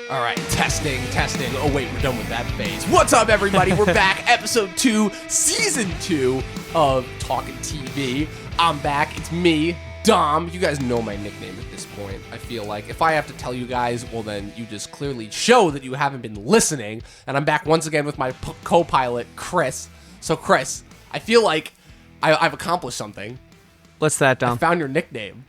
All right, testing. Oh, wait, we're done with that phase. What's up, everybody? We're back. Episode 2, Season 2 of Talkin TV. I'm back. It's me, Dom. You guys know my nickname at this point, I feel like. If I have to tell you guys, well, then you just clearly show that you haven't been listening. And I'm back once again with my co-pilot, Chris. So, Chris, I feel like I've accomplished something. What's that, Dom? I found your nickname.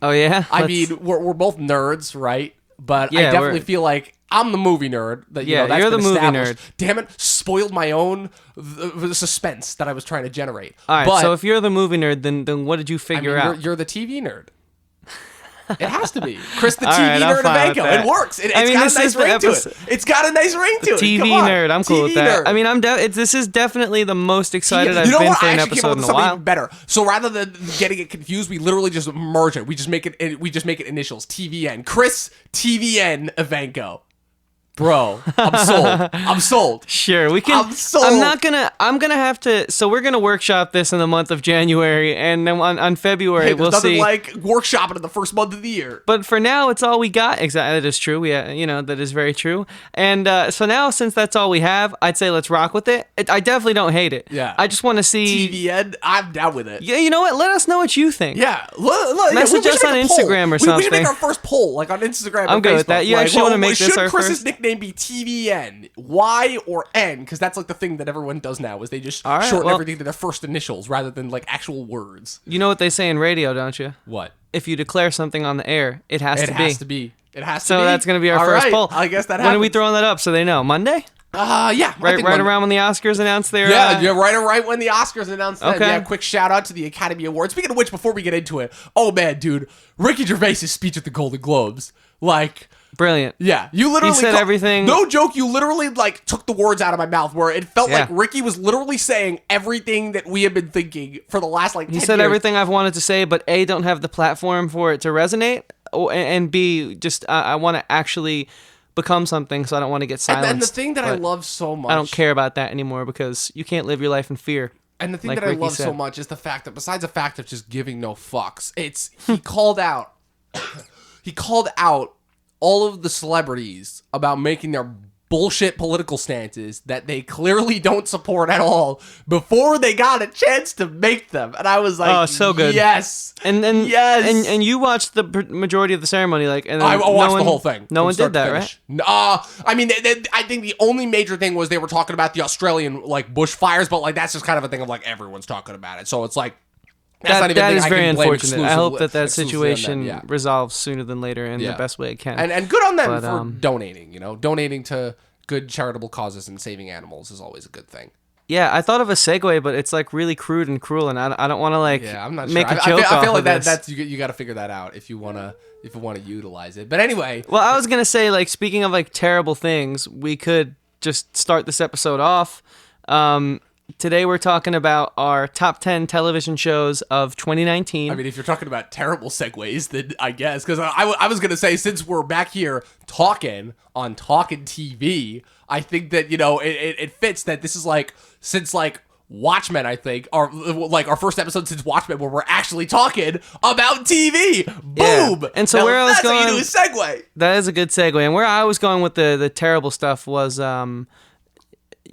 Oh, yeah? I mean, we're both nerds, right? But yeah, I definitely feel like I'm the movie nerd. That, you know, that's you're the movie nerd. Damn it, spoiled my own the suspense that I was trying to generate. All right, but, so if you're the movie nerd, then what did you figure out? You're the TV nerd. It has to be. Chris the TV right, nerd of Anko. It works. It's got a nice ring to it. It's got a nice ring to it. TV nerd. I'm cool with that. I mean, this is definitely the most excited I've been for an episode in a while. Better. So rather than getting it confused, we literally just merge it. We just make it initials. TVN. Chris TVN of Anko. Bro, I'm sold. Sure, we can. I'm sold. I'm gonna have to. So we're gonna workshop this in the month of January, and then on February we'll see. Like workshopping in the first month of the year. But for now, it's all we got. Exactly, that is true. That is very true. And so now, since that's all we have, I'd say let's rock with it. I definitely don't hate it. Yeah. I just want to see TVN. I'm down with it. Yeah, you know what? Let us know what you think. Yeah, message us on Instagram or something. We should make our first poll, like on Instagram. I'm good Facebook. with that. You actually want to make this our Chris's first? Nickname be TVN, Y or N? Because that's like the thing that everyone does now is they just shorten everything to their first initials rather than like actual words. You know what they say in radio, don't you? What? If you declare something on the air, it has to be. It has to be. So that's going to be our first poll. I guess that happens. When are we throwing that up so they know? Monday? Yeah. Right around when the Oscars announced their... Yeah, right when the Oscars announced that. Okay. Yeah, quick shout out to the Academy Awards. Speaking of which, before we get into it, oh man, dude, Ricky Gervais' speech at the Golden Globes, like... Brilliant. Yeah, you literally... He said everything... No joke, you literally, like, took the words out of my mouth where it felt like Ricky was literally saying everything that we have been thinking for the last, like, 10 years. He said everything I've wanted to say, but A, don't have the platform for it to resonate, and B, just I want to actually become something, so I don't want to get silenced. And the thing that I love so much... I don't care about that anymore because you can't live your life in fear. And the thing like that Ricky I love said. so much is the fact that besides the fact of just giving no fucks, he called out... he called out all of the celebrities about making their bullshit political stances that they clearly don't support at all before they got a chance to make them. And I was like, oh, so good. Yes. Yes. And you watched the majority of the ceremony, like, and then I watched the whole thing. No one did that, right? I mean, I think the only major thing was they were talking about the Australian, like, bushfires, but, like, that's just kind of a thing of, like, everyone's talking about it. So it's like, that is very unfortunate. I hope that situation resolves sooner than later in the best way it can. And good on them for donating, Donating to good charitable causes and saving animals is always a good thing. Yeah, I thought of a segue, but it's like really crude and cruel, and I don't want to I'm not make sure. a joke I feel like this. that's you got to figure that out if you want to utilize it. But anyway, well, I was gonna say, like, speaking of like terrible things, we could just start this episode off. Today we're talking about our top 10 television shows of 2019. I mean, if you're talking about terrible segues, then I guess, because I was going to say, since we're back here talking on Talkin TV, I think that, it fits that this is like, since like Watchmen, I think, or like our first episode since Watchmen where we're actually talking about TV. Boom! Yeah. And so where I was going... That's how you do a segue. That is a good segue. And where I was going with the terrible stuff was...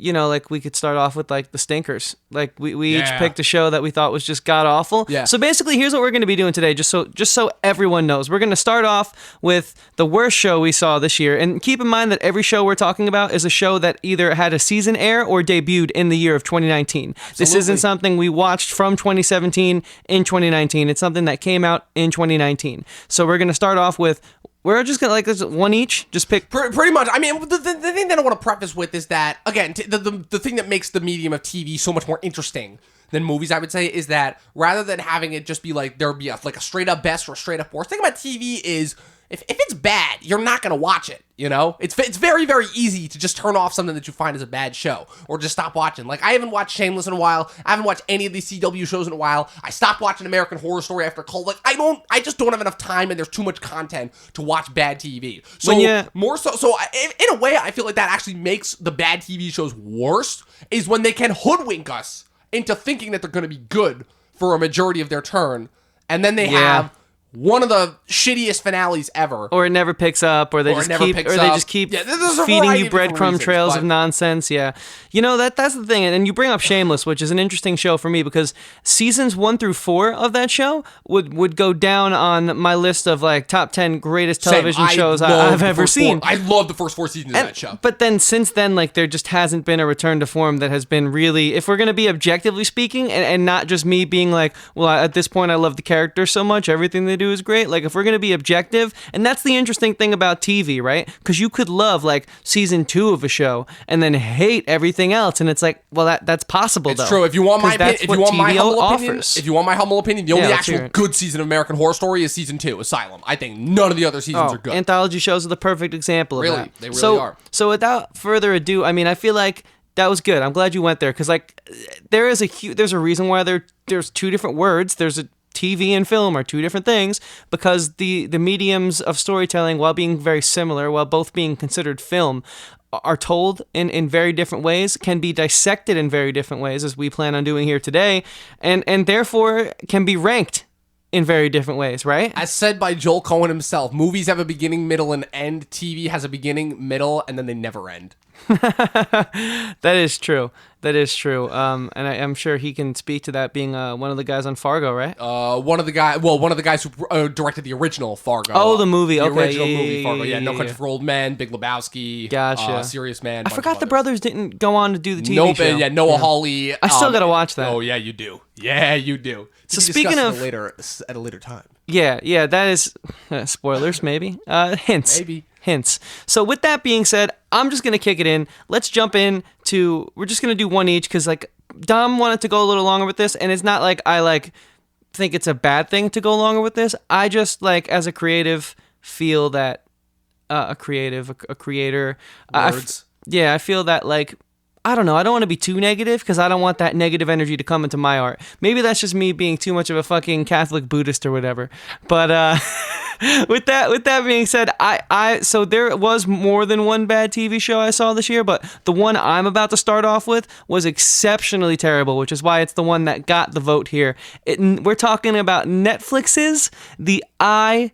like we could start off with like the stinkers. Like we each picked a show that we thought was just god awful. Yeah. So basically, here's what we're going to be doing today. Just so everyone knows, we're going to start off with the worst show we saw this year. And keep in mind that every show we're talking about is a show that either had a season air or debuted in the year of 2019. Absolutely. This isn't something we watched from 2017 in 2019. It's something that came out in 2019. So we're going to start off with. We're just going to, like, one each? Just pick... Pretty much. I mean, the thing that I want to preface with is that, again, the thing that makes the medium of TV so much more interesting than movies, I would say, is that rather than having it just be like, there would be a straight-up best or a straight-up worst, the thing about TV is, if it's bad, you're not going to watch it, It's very, very easy to just turn off something that you find is a bad show, or just stop watching. Like, I haven't watched Shameless in a while. I haven't watched any of these CW shows in a while. I stopped watching American Horror Story after Cult. Like, I just don't have enough time, and there's too much content to watch bad TV. So, in a way, I feel like that actually makes the bad TV shows worse, is when they can hoodwink us into thinking that they're going to be good for a majority of their turn, and then they have one of the shittiest finales ever. Or it never picks up, or they just keep feeding you breadcrumb trails of nonsense. Yeah, that's the thing. And you bring up Shameless, which is an interesting show for me because seasons 1 through 4 of that show would go down on my list of like top 10 greatest television shows I've ever seen. I love the first 4 seasons of that show. But then since then, like there just hasn't been a return to form that has been really, if we're gonna be objectively speaking, and not just me being like, well, at this point I love the characters so much, everything they do is great. Like if we're gonna be objective, and that's the interesting thing about TV, right? Because you could love like season 2 of a show and then hate everything else, and it's like, well, that's possible. It's true. If you want my opinion, if you want my humble opinion, the only actual good season of American Horror Story is season 2, Asylum. I think none of the other seasons are good. Anthology shows are the perfect example of that. They really are. So without further ado, I mean, I feel like that was good. I'm glad you went there because like there's a reason why there's 2 different words. There's a TV and film are 2 different things because the mediums of storytelling, while being very similar, while both being considered film, are told in very different ways, can be dissected in very different ways, as we plan on doing here today, and therefore can be ranked in very different ways, right? As said by Joel Cohen himself, movies have a beginning, middle, and end. TV has a beginning, middle, and then they never end. That is true. And I'm sure he can speak to that, being one of the guys on Fargo, right? One of the guys who directed the original Fargo. Oh, the movie. The okay, original movie Fargo. Yeah, No Country for Old Men, Big Lebowski. Gotcha. Serious Man. I forgot the brothers didn't go on to do the TV show. Yeah, Noah Hawley. I still gotta watch that. Oh yeah, you do. Yeah, you do. So speaking of at a later time. Yeah, that is spoilers, maybe. Hints. So with that being said, I'm just going to kick it in. Let's jump in to, we're just going to do one each because like Dom wanted to go a little longer with this, and it's not like I like think it's a bad thing to go longer with this. I just like as a creative feel that a creator. I feel that like, I don't know. I don't want to be too negative because I don't want that negative energy to come into my art. Maybe that's just me being too much of a fucking Catholic Buddhist or whatever. But with that being said, so there was more than one bad TV show I saw this year, but the one I'm about to start off with was exceptionally terrible, which is why it's the one that got the vote here. We're talking about Netflix's The I-Land.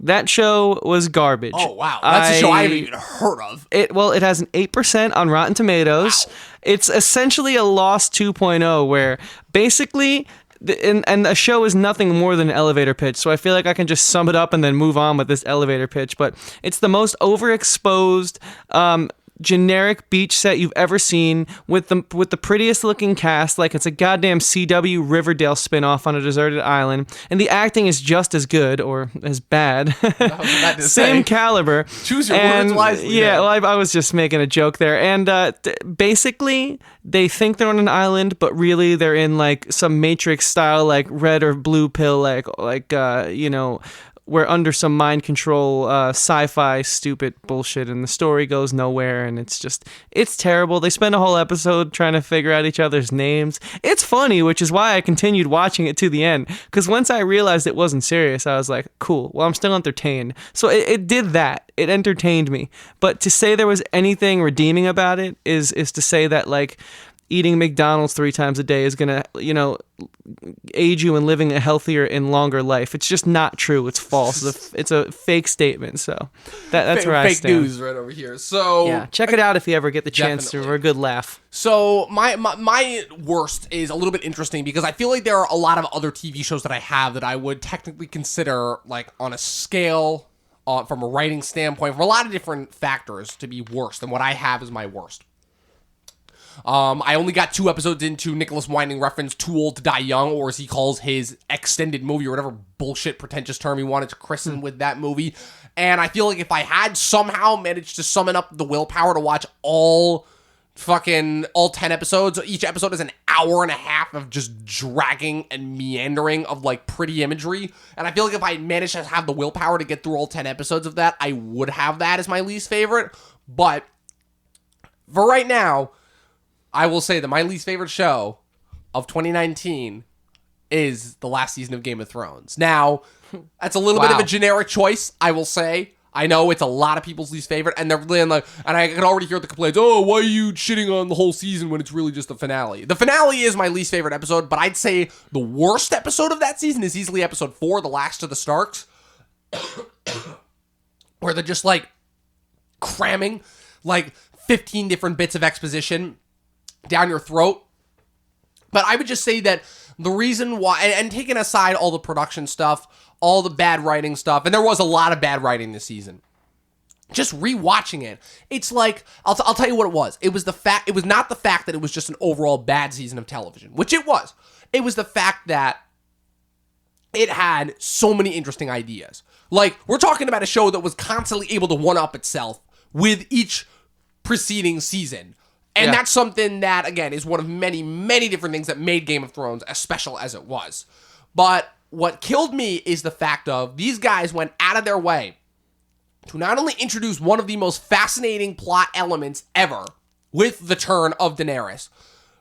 That show was garbage. Oh, wow. That's a show I haven't even heard of. It has an 8% on Rotten Tomatoes. Wow. It's essentially a Lost 2.0 where basically, and the show is nothing more than an elevator pitch, so I feel like I can just sum it up and then move on with this elevator pitch, but it's the most overexposed, generic beach set you've ever seen with the prettiest looking cast, like it's a goddamn CW Riverdale spinoff on a deserted island, and the acting is just as good or as bad. Same caliber. Choose your words wisely. Yeah, well, I was just making a joke there. And basically, they think they're on an island, but really they're in like some Matrix style, like red or blue pill, like we're under some mind control sci-fi stupid bullshit, and the story goes nowhere, and it's terrible. They spend a whole episode trying to figure out each other's names. It's funny, which is why I continued watching it to the end, because once I realized it wasn't serious, I was like, cool, well, I'm still entertained. So it did that. It entertained me. But to say there was anything redeeming about it is to say that, like, eating McDonald's 3 times a day is going to, aid you in living a healthier and longer life. It's just not true. It's false. It's a fake statement. So that's where I stand. Fake news right over here. So yeah, check it out if you ever get the chance for a good laugh. So my worst is a little bit interesting because I feel like there are a lot of other TV shows that I have that I would technically consider, like, on a scale, from a writing standpoint, from a lot of different factors, to be worse than what I have as my worst. I only got 2 episodes into Nicholas Winding reference Too Old to Die Young, or as he calls his extended movie, or whatever bullshit pretentious term he wanted to christen with that movie. And I feel like if I had somehow managed to summon up the willpower to watch all 10 episodes, each episode is an hour and a half of just dragging and meandering of, like, pretty imagery. And I feel like if I managed to have the willpower to get through all 10 episodes of that, I would have that as my least favorite. But for right now, I will say that my least favorite show of 2019 is the last season of Game of Thrones. Now, that's a little bit of a generic choice, I will say. I know it's a lot of people's least favorite, and they're really like, and I can already hear the complaints. Oh, why are you shitting on the whole season when it's really just the finale? The finale is my least favorite episode, but I'd say the worst episode of that season is easily episode 4, The Last of the Starks, where they're just like cramming like 15 different bits of exposition down your throat. But I would just say that the reason why, and taking aside all the production stuff, all the bad writing stuff, and there was a lot of bad writing this season, just rewatching it, it's like, I'll tell you what it was. It was not the fact that it was just an overall bad season of television, which it was. It was the fact that it had so many interesting ideas. Like, we're talking about a show that was constantly able to one-up itself with each preceding season. And that's something that, again, is one of many, many different things that made Game of Thrones as special as it was. But what killed me is the fact of these guys went out of their way to not only introduce one of the most fascinating plot elements ever with the turn of Daenerys,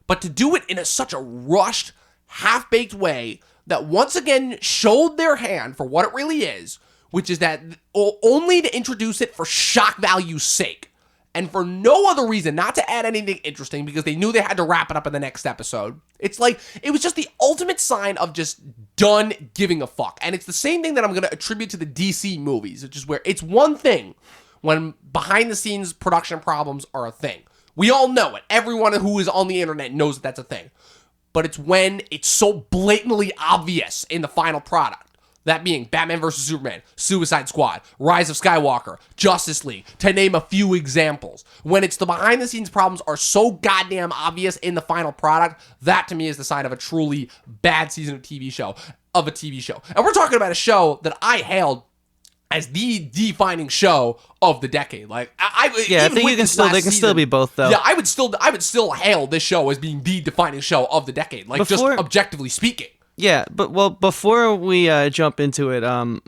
but to do it in such a rushed, half-baked way that once again showed their hand for what it really is, which is that only to introduce it for shock value's sake. And for no other reason, not to add anything interesting, because they knew they had to wrap it up in the next episode. It's like, it was just the ultimate sign of just done giving a fuck. And it's the same thing that I'm going to attribute to the DC movies, which is where it's one thing when behind-the-scenes production problems are a thing. We all know it. Everyone who is on the internet knows that that's a thing. But it's when it's so blatantly obvious in the final product. That being Batman vs. Superman, Suicide Squad, Rise of Skywalker, Justice League, to name a few examples. When it's the behind-the-scenes problems are so goddamn obvious in the final product, that to me is the sign of a truly bad season of a TV show. And we're talking about a show that I hailed as the defining show of the decade. Like, I think they can still be both, though. Yeah, I would still hail this show as being the defining show of the decade. Like, just objectively speaking. Yeah, but before we jump into it, the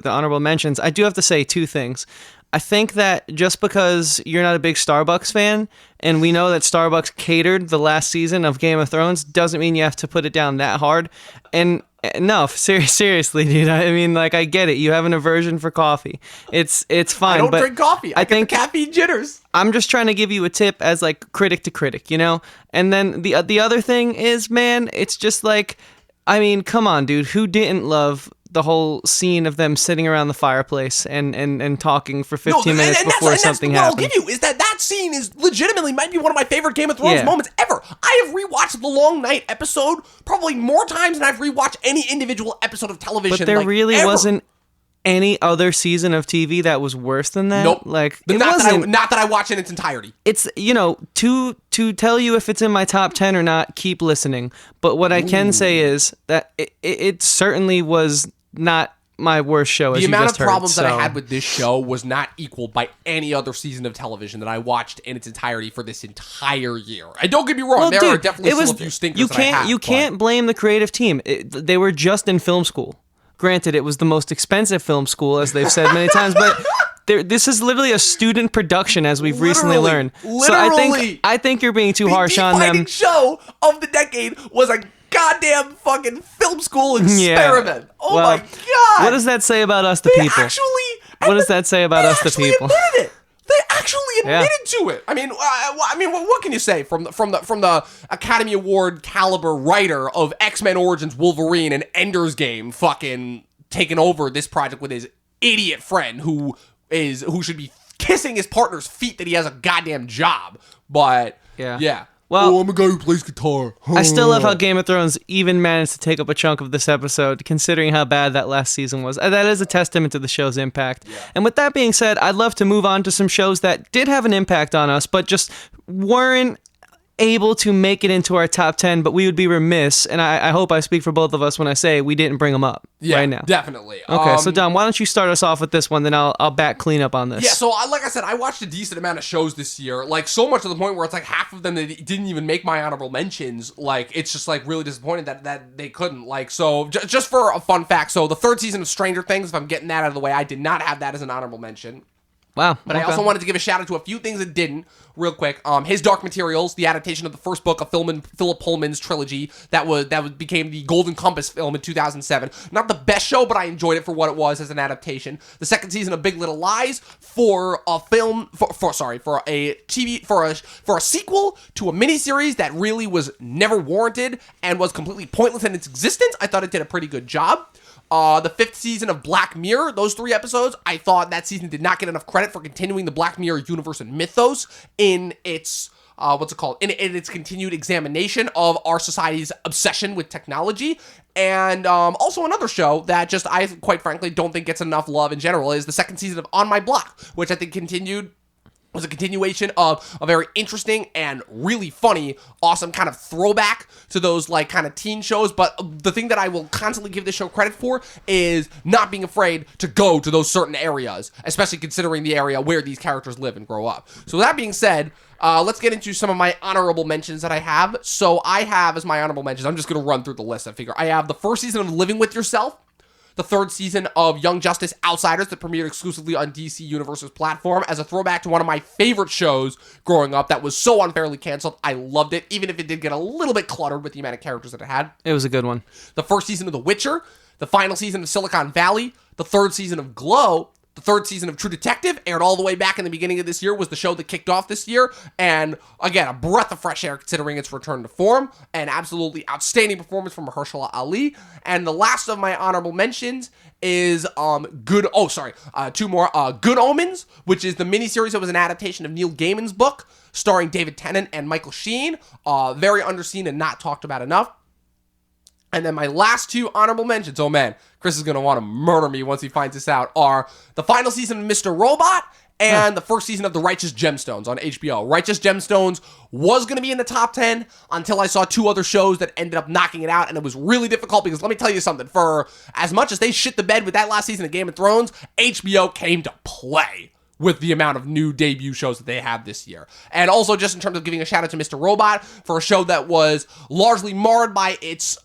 honorable mentions, I do have to say two things. I think that just because you're not a big Starbucks fan, and we know that Starbucks catered the last season of Game of Thrones, doesn't mean you have to put it down that hard. And no, seriously, dude. I mean, like, I get it. You have an aversion for coffee. It's fine. I don't drink coffee. I think caffeine jitters. I'm just trying to give you a tip as like critic to critic, you know? And then the other thing is, man, it's just like, I mean, come on, dude. Who didn't love the whole scene of them sitting around the fireplace and talking for 15 minutes before something happened? What I'll give you is that scene is legitimately might be one of my favorite Game of Thrones moments ever. I have rewatched the Long Night episode probably more times than I've rewatched any individual episode of television. But there really wasn't any other season of TV that was worse than that. Nope. Like, not that I watch in its entirety. It's, to tell you if it's in my top 10 or not, keep listening. But what I can say is that it certainly was not my worst show, as you just heard. The amount of problems that I had with this show was not equaled by any other season of television that I watched in its entirety for this entire year. And don't get me wrong, there are definitely still a few stinkers that I have. You can't blame the creative team. They were just in film school. Granted, it was the most expensive film school, as they've said many times, but this is literally a student production, as we've recently learned. So I think you're being too harsh on them. The defining show of the decade was a goddamn fucking film school experiment. Oh my god! What does that say about us, the people? What does that say about us, the people? Admitted it. They actually admitted to it. I mean, what can you say from the Academy Award caliber writer of X-Men Origins Wolverine and Ender's Game, fucking taking over this project with his idiot friend who should be kissing his partner's feet that he has a goddamn job. But yeah. Well, I'm a guy who plays guitar. I still love how Game of Thrones even managed to take up a chunk of this episode, considering how bad that last season was. That is a testament to the show's impact. Yeah. And with that being said, I'd love to move on to some shows that did have an impact on us, but just weren't able to make it into our top 10, but we would be remiss, and I hope I speak for both of us when I say we didn't bring them up right now. Definitely. Okay, so Dom, why don't you start us off with this one, then I'll back clean up on this. Yeah, so like I said, I watched a decent amount of shows this year, like so much to the point where it's like half of them that didn't even make my honorable mentions. Like, it's just like really disappointing that they couldn't. Like, so just for a fun fact, so the third season of Stranger Things, if I'm getting that out of the way, I did not have that as an honorable mention. Wow. But I also wanted to give a shout out to a few things that didn't, real quick. His Dark Materials, the adaptation of the first book of Philip Pullman's trilogy that became the Golden Compass film in 2007. Not the best show, but I enjoyed it for what it was as an adaptation. The second season of Big Little Lies for a sequel to a miniseries that really was never warranted and was completely pointless in its existence. I thought it did a pretty good job. The fifth season of Black Mirror, those 3 episodes, I thought that season did not get enough credit for continuing the Black Mirror universe and mythos in its, in its continued examination of our society's obsession with technology. And also another show that I quite frankly don't think gets enough love in general is the second season of On My Block, which I think was a continuation of a very interesting and really funny, awesome kind of throwback to those like kind of teen shows. But the thing that I will constantly give this show credit for is not being afraid to go to those certain areas, especially considering the area where these characters live and grow up. So with that being said, let's get into some of my honorable mentions that I have. So I have as my honorable mentions, I'm just going to run through the list. I figure I have the first season of Living With Yourself, the third season of Young Justice Outsiders that premiered exclusively on DC Universe's platform as a throwback to one of my favorite shows growing up that was so unfairly canceled. I loved it, even if it did get a little bit cluttered with the amount of characters that it had. It was a good one. The first season of The Witcher, the final season of Silicon Valley, the third season of Glow, the third season of True Detective, aired all the way back in the beginning of this year, was the show that kicked off this year. And again, a breath of fresh air considering its return to form. An absolutely outstanding performance from Mahershala Ali. And the last of my honorable mentions is Good Omens, which is the miniseries that was an adaptation of Neil Gaiman's book, starring David Tennant and Michael Sheen. Very underseen and not talked about enough. And then my last 2 honorable mentions, oh man, Chris is going to want to murder me once he finds this out, are the final season of Mr. Robot and the first season of The Righteous Gemstones on HBO. Righteous Gemstones was going to be in the top 10 until I saw 2 other shows that ended up knocking it out, and it was really difficult because let me tell you something, for as much as they shit the bed with that last season of Game of Thrones, HBO came to play with the amount of new debut shows that they have this year. And also just in terms of giving a shout out to Mr. Robot for a show that was largely marred by its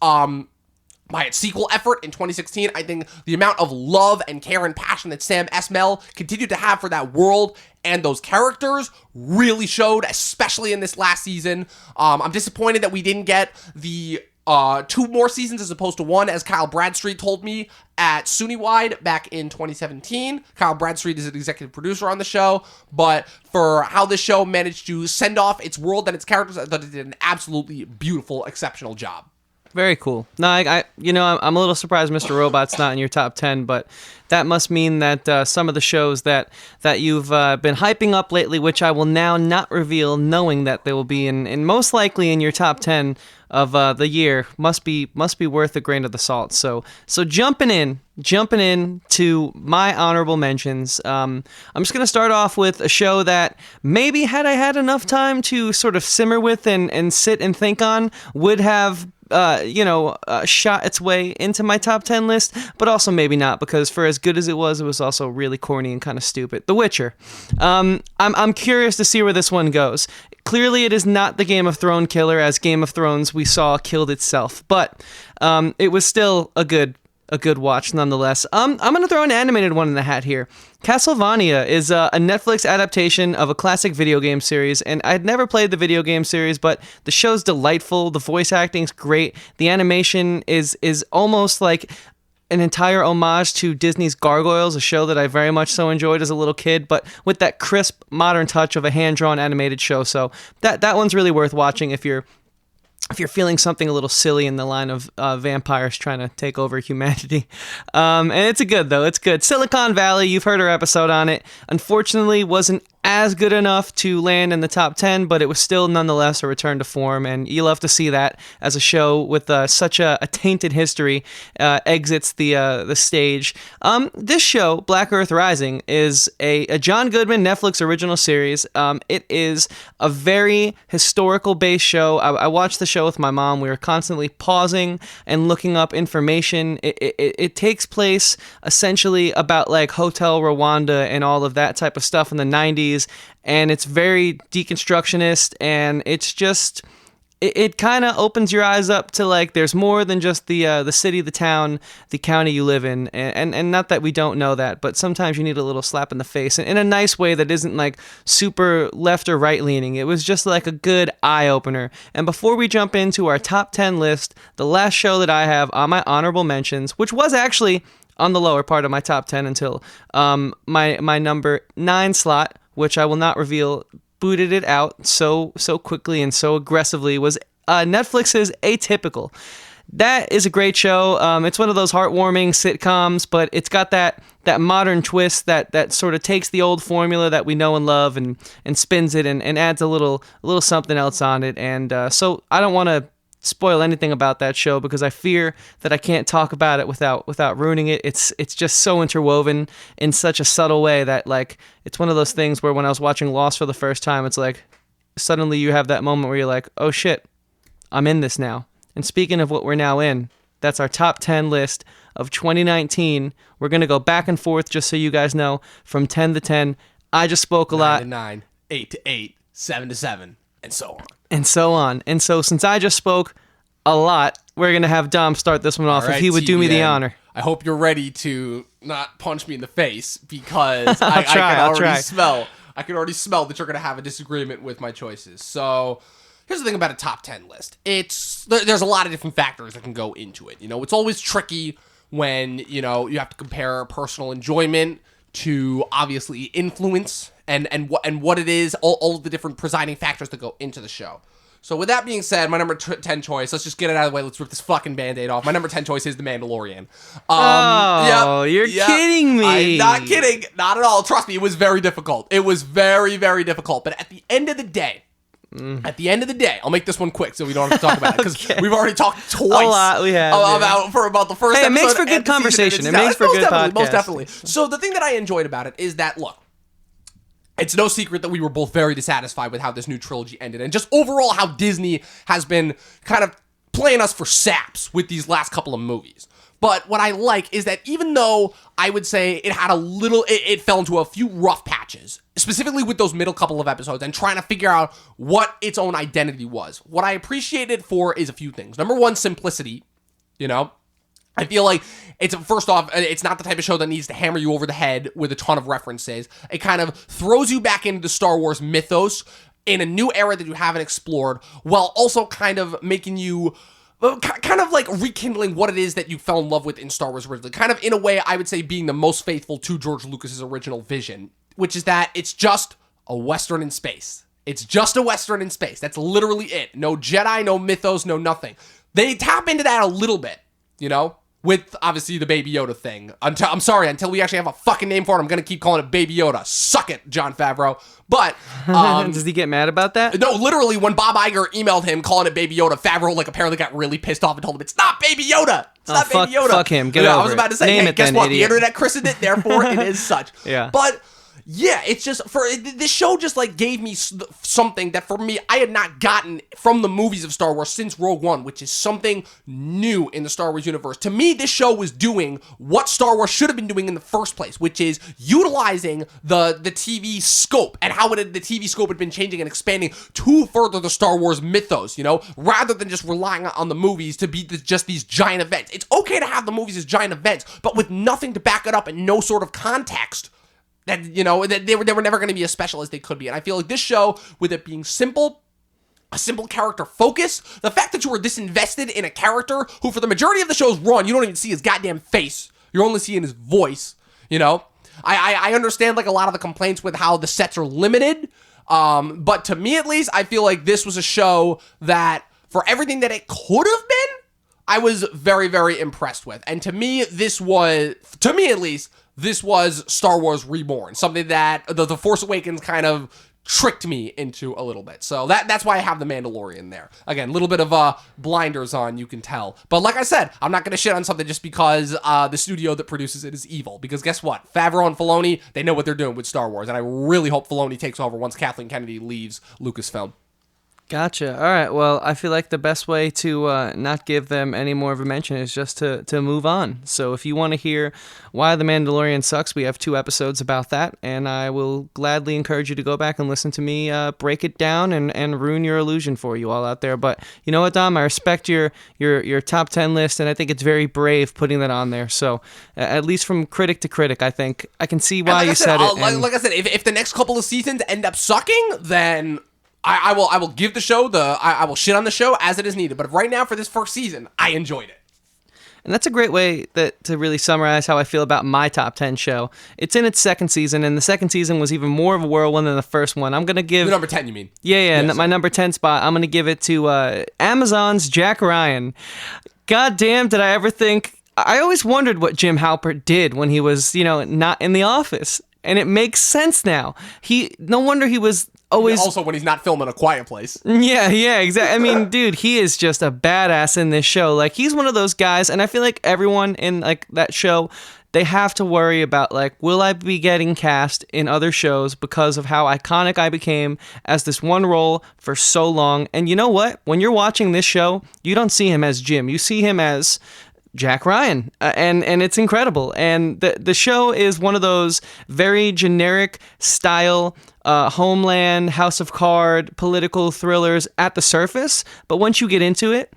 sequel effort in 2016, I think the amount of love and care and passion that Sam Esmail continued to have for that world and those characters really showed, especially in this last season. I'm disappointed that we didn't get the 2 more seasons as opposed to 1, as Kyle Bradstreet told me at SUNY-Wide back in 2017. Kyle Bradstreet is an executive producer on the show, but for how this show managed to send off its world and its characters, I thought it did an absolutely beautiful, exceptional job. Very cool. No, I'm a little surprised Mr. Robot's not in your top 10, but that must mean that some of the shows that you've been hyping up lately, which I will now not reveal, knowing that they will be in most likely in your top 10 of the year, must be worth a grain of the salt. So jumping in to my honorable mentions, I'm just going to start off with a show that maybe had I had enough time to sort of simmer with and sit and think on, would have shot its way into my top 10 list, but also maybe not, because for as good as it was also really corny and kind of stupid. The Witcher. I'm curious to see where this one goes. Clearly, it is not the Game of Thrones killer, as Game of Thrones we saw killed itself, but it was still a good watch nonetheless. I'm going to throw an animated one in the hat here. Castlevania is a Netflix adaptation of a classic video game series, and I'd never played the video game series, but the show's delightful, the voice acting's great, the animation is almost like an entire homage to Disney's Gargoyles, a show that I very much so enjoyed as a little kid, but with that crisp, modern touch of a hand-drawn animated show. So that one's really worth watching if you're feeling something a little silly in the line of vampires trying to take over humanity. And it's it's good. Silicon Valley, you've heard our episode on it. Unfortunately, wasn't as good enough to land in the top 10, but it was still nonetheless a return to form, and you love to see that as a show with such a tainted history exits the stage. This show, Black Earth Rising, is a John Goodman Netflix original series. It is a very historical-based show. I watched the show with my mom. We were constantly pausing and looking up information. It takes place essentially about like Hotel Rwanda and all of that type of stuff in the 90s, and it's very deconstructionist, and it's just it kind of opens your eyes up to like there's more than just the city, the town, the county you live in, and not that we don't know that, but sometimes you need a little slap in the face in a nice way that isn't like super left or right leaning. It was just like a good eye opener. And before we jump into our top 10 list, the last show that I have on my honorable mentions, which was actually on the lower part of my top 10 until my number 9 slot, which I will not reveal, booted it out so quickly and so aggressively, was Netflix's Atypical. That is a great show. It's one of those heartwarming sitcoms, but it's got that modern twist that sort of takes the old formula that we know and love and spins it and adds a little something else on it. And so I don't want to spoil anything about that show because I fear that I can't talk about it without ruining it. It's just so interwoven in such a subtle way that like it's one of those things where when I was watching Lost for the first time, it's like suddenly you have that moment where you're like, oh shit, I'm in this now. And speaking of what we're now in, that's our top 10 list of 2019. We're going to go back and forth just so you guys know from 10 to 10. I just spoke a lot. 9 to 9, 8 to 8, 7 to 7, and so on. And so on. And so since I just spoke a lot, we're going to have Dom start this one off if he would do me the honor. I hope you're ready to not punch me in the face because I can already smell that you're going to have a disagreement with my choices. So here's the thing about a top 10 list. There's a lot of different factors that can go into it. You know, it's always tricky when, you know, you have to compare personal enjoyment to obviously influence and what it is, all of the different presiding factors that go into the show. So with that being said, my number 10 choice, let's just get it out of the way. Let's rip this fucking Band-Aid off. My number 10 choice is The Mandalorian. You're kidding me. I'm not kidding. Not at all. Trust me, it was very difficult. It was very, very difficult. But at the end of the day, I'll make this one quick so we don't have to talk about it because we've already talked twice a lot we have, about the first episode. It makes for good conversation. It makes for good podcast. Most definitely. So the thing that I enjoyed about it is that, look, it's no secret that we were both very dissatisfied with how this new trilogy ended and just overall how Disney has been kind of playing us for saps with these last couple of movies. But what I like is that even though I would say it had it fell into a few rough patches, specifically with those middle couple of episodes and trying to figure out what its own identity was. What I appreciate it for is a few things. Number one, simplicity, you know? I feel like first off, it's not the type of show that needs to hammer you over the head with a ton of references. It kind of throws you back into the Star Wars mythos in a new era that you haven't explored, while also kind of making you kind of like rekindling what it is that you fell in love with in Star Wars originally. Kind of in a way, I would say being the most faithful to George Lucas's original vision, which is that it's just a Western in space. It's just a Western in space. That's literally it. No Jedi, no mythos, no nothing. They tap into that a little bit, you know? With, obviously, the Baby Yoda thing. Until we actually have a fucking name for it, I'm going to keep calling it Baby Yoda. Suck it, Jon Favreau. But, does he get mad about that? No, literally, when Bob Iger emailed him calling it Baby Yoda, Favreau, like, apparently got really pissed off and told him, it's not Baby Yoda! It's not Baby Yoda! Fuck him, get over it. I was about to say, Name hey, it guess then, what? idiot. The internet christened it, therefore it is such. Yeah. But yeah, it's just, this show just, like, gave me something that, for me, I had not gotten from the movies of Star Wars since Rogue One, which is something new in the Star Wars universe. To me, this show was doing what Star Wars should have been doing in the first place, which is utilizing the TV scope and how the TV scope had been changing and expanding to further the Star Wars mythos, you know, rather than just relying on the movies to be just these giant events. It's okay to have the movies as giant events, but with nothing to back it up and no sort of context. That, you know, that they were never going to be as special as they could be. And I feel like this show, with it being simple, a simple character focus, the fact that you were disinvested in a character who, for the majority of the show's run, you don't even see his goddamn face. You're only seeing his voice, you know? I understand, like, a lot of the complaints with how the sets are limited, but to me, at least, I feel like this was a show that, for everything that it could have been, I was very, very impressed with. And to me, at least, this was Star Wars Reborn, something that the Force Awakens kind of tricked me into a little bit. So that's why I have The Mandalorian there. Again, a little bit of blinders on, you can tell. But like I said, I'm not going to shit on something just because the studio that produces it is evil. Because guess what? Favreau and Filoni, they know what they're doing with Star Wars. And I really hope Filoni takes over once Kathleen Kennedy leaves Lucasfilm. Gotcha. All right. Well, I feel like the best way to not give them any more of a mention is just to move on. So if you want to hear why The Mandalorian sucks, we have 2 episodes about that, and I will gladly encourage you to go back and listen to me break it down and ruin your illusion for you all out there. But you know what, Dom? I respect your top 10 list, and I think it's very brave putting that on there. So at least from critic to critic, I think I can see why you said it. Like I said, if the next couple of seasons end up sucking, then I will give the show I will shit on the show as it is needed. But right now, for this first season, I enjoyed it. And that's a great way to really summarize how I feel about my top 10 show. It's in its 2nd season, and the 2nd season was even more of a whirlwind than the first one. I'm going to give... The number 10, you mean? Yeah, yes. My number 10 spot, I'm going to give it to Amazon's Jack Ryan. God damn, did I ever think... I always wondered what Jim Halpert did when he was, not in the office. And it makes sense now. No wonder he was always... Also, when he's not filming A Quiet Place. Yeah, exactly. I mean, dude, he is just a badass in this show. Like, he's one of those guys, and I feel like everyone in, like, that show, they have to worry about, like, will I be getting cast in other shows because of how iconic I became as this one role for so long. And you know what? When you're watching this show, you don't see him as Jim. You see him as Jack Ryan, and it's incredible. And the show is one of those very generic style Homeland, House of Cards, political thrillers at the surface. But once you get into it,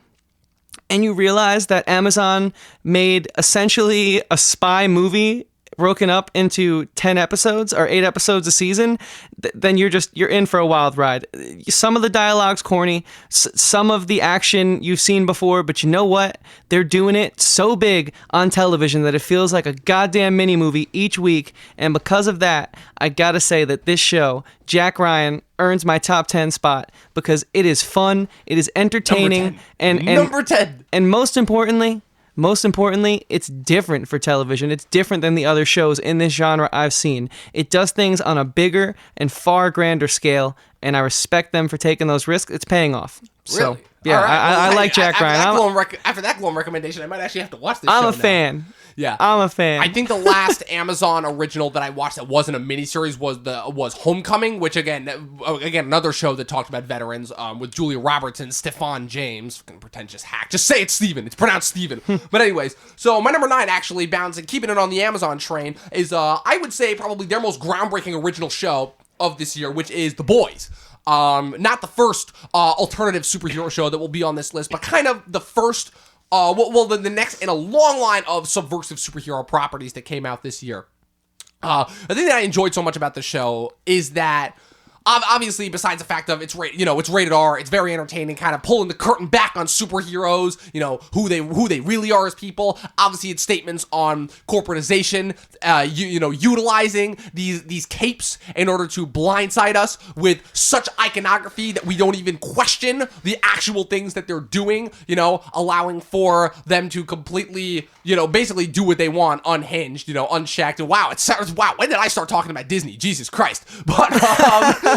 and you realize that Amazon made essentially a spy movie broken up into 10 episodes or 8 episodes a season, then you're in for a wild ride. Some of the dialogue's corny, some of the action you've seen before, but you know what? They're doing it so big on television that it feels like a goddamn mini movie each week, and because of that, I gotta say that this show, Jack Ryan, earns my top 10 spot because it is fun, it is entertaining, and number 10. And most importantly, it's different for television. It's different than the other shows in this genre I've seen. It does things on a bigger and far grander scale, and I respect them for taking those risks. It's paying off. So, really? yeah, right. I like Jack Ryan. After that glowing recommendation, I might actually have to watch this show I'm a now. fan. Yeah, I'm a fan. I think the last Amazon original that I watched that wasn't a miniseries was Homecoming, which again another show that talked about veterans with Julia Roberts and Stefan James, fucking pretentious hack. Just say it's Steven. It's pronounced Steven. But anyways, so my number 9 actually bouncing, keeping it on the Amazon train is I would say probably their most groundbreaking original show of this year, which is The Boys. Not the first alternative superhero show that will be on this list, but kind of the first. The next in a long line of subversive superhero properties that came out this year. The thing that I enjoyed so much about the show is that, obviously, besides the fact of it's rated R, it's very entertaining, kind of pulling the curtain back on superheroes, who they really are as people. Obviously, it's statements on corporatization, utilizing these capes in order to blindside us with such iconography that we don't even question the actual things that they're doing, allowing for them to completely, basically do what they want, unhinged, unchecked. And wow, when did I start talking about Disney? Jesus Christ. But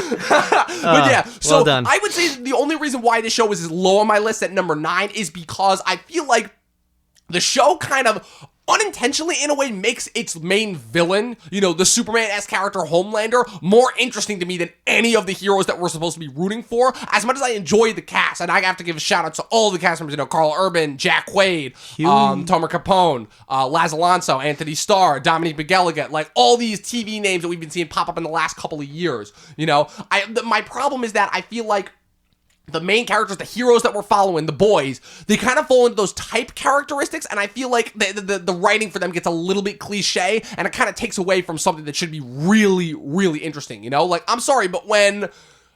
yeah, so well done. I would say the only reason why this show is as low on my list at number 9 is because I feel like the show kind of unintentionally, in a way, makes its main villain, the Superman-esque character Homelander, more interesting to me than any of the heroes that we're supposed to be rooting for. As much as I enjoy the cast, and I have to give a shout out to all the cast members, Carl Urban, Jack Quaid, Tomer Capone, Laz Alonso, Anthony Starr, Dominique McGilligan, like all these TV names that we've been seeing pop up in the last couple of years. My problem is that I feel like the main characters, the heroes that we're following, the boys, they kind of fall into those type characteristics, and I feel like the writing for them gets a little bit cliche, and it kind of takes away from something that should be really, really interesting, Like, I'm sorry, but when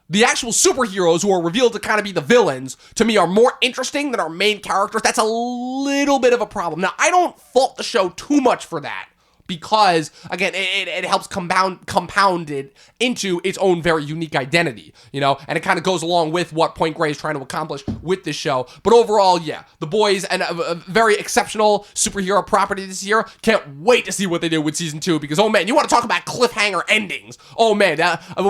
the actual superheroes who are revealed to kind of be the villains, to me, are more interesting than our main characters, that's a little bit of a problem. Now, I don't fault the show too much for that, because, again, it helps compound it into its own very unique identity, and it kind of goes along with what Point Grey is trying to accomplish with this show. But overall, yeah, The Boys, and a very exceptional superhero property this year. Can't wait to see what they do with season 2, because, oh man, you want to talk about cliffhanger endings. Oh man,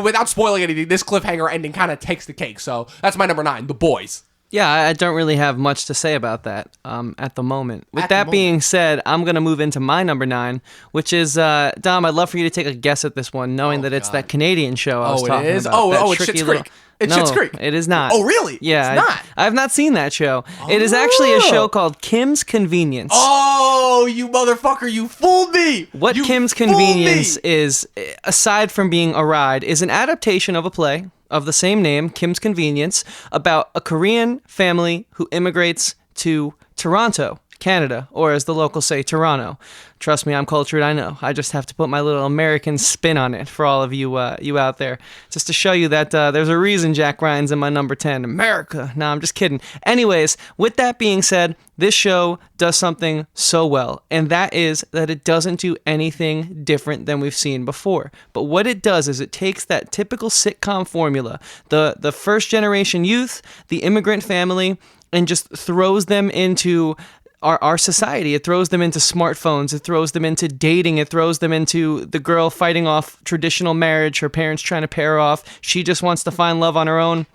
without spoiling anything, this cliffhanger ending kind of takes the cake. So that's my number 9, The Boys. Yeah, I don't really have much to say about that at the moment. With At the that being said, I'm going to move into my number 9, which is, Dom, I'd love for you to take a guess at this one, knowing that it's that Canadian show I was talking about. Oh, it's tricky Schitt's Creek. It's No, Schitt's Creek. it is not. Oh, really? Yeah. It's not. I've not seen that show. It is actually a show called Kim's Convenience. Oh, you motherfucker, you fooled me. What You Kim's fooled Convenience me. is, aside from being a ride, is an adaptation of a play of the same name, Kim's Convenience, about a Korean family who immigrates to Toronto, Canada, or as the locals say, Toronto. Trust me, I'm cultured, I know. I just have to put my little American spin on it for all of you out there, just to show you that there's a reason Jack Ryan's in my number 10. America. No, I'm just kidding. Anyways, with that being said, this show does something so well, and that is that it doesn't do anything different than we've seen before. But what it does is it takes that typical sitcom formula, the first generation youth, the immigrant family, and just throws them into our society. It throws them into smartphones. It throws them into dating. It throws them into the girl fighting off traditional marriage, her parents trying to pair her off. She just wants to find love on her own.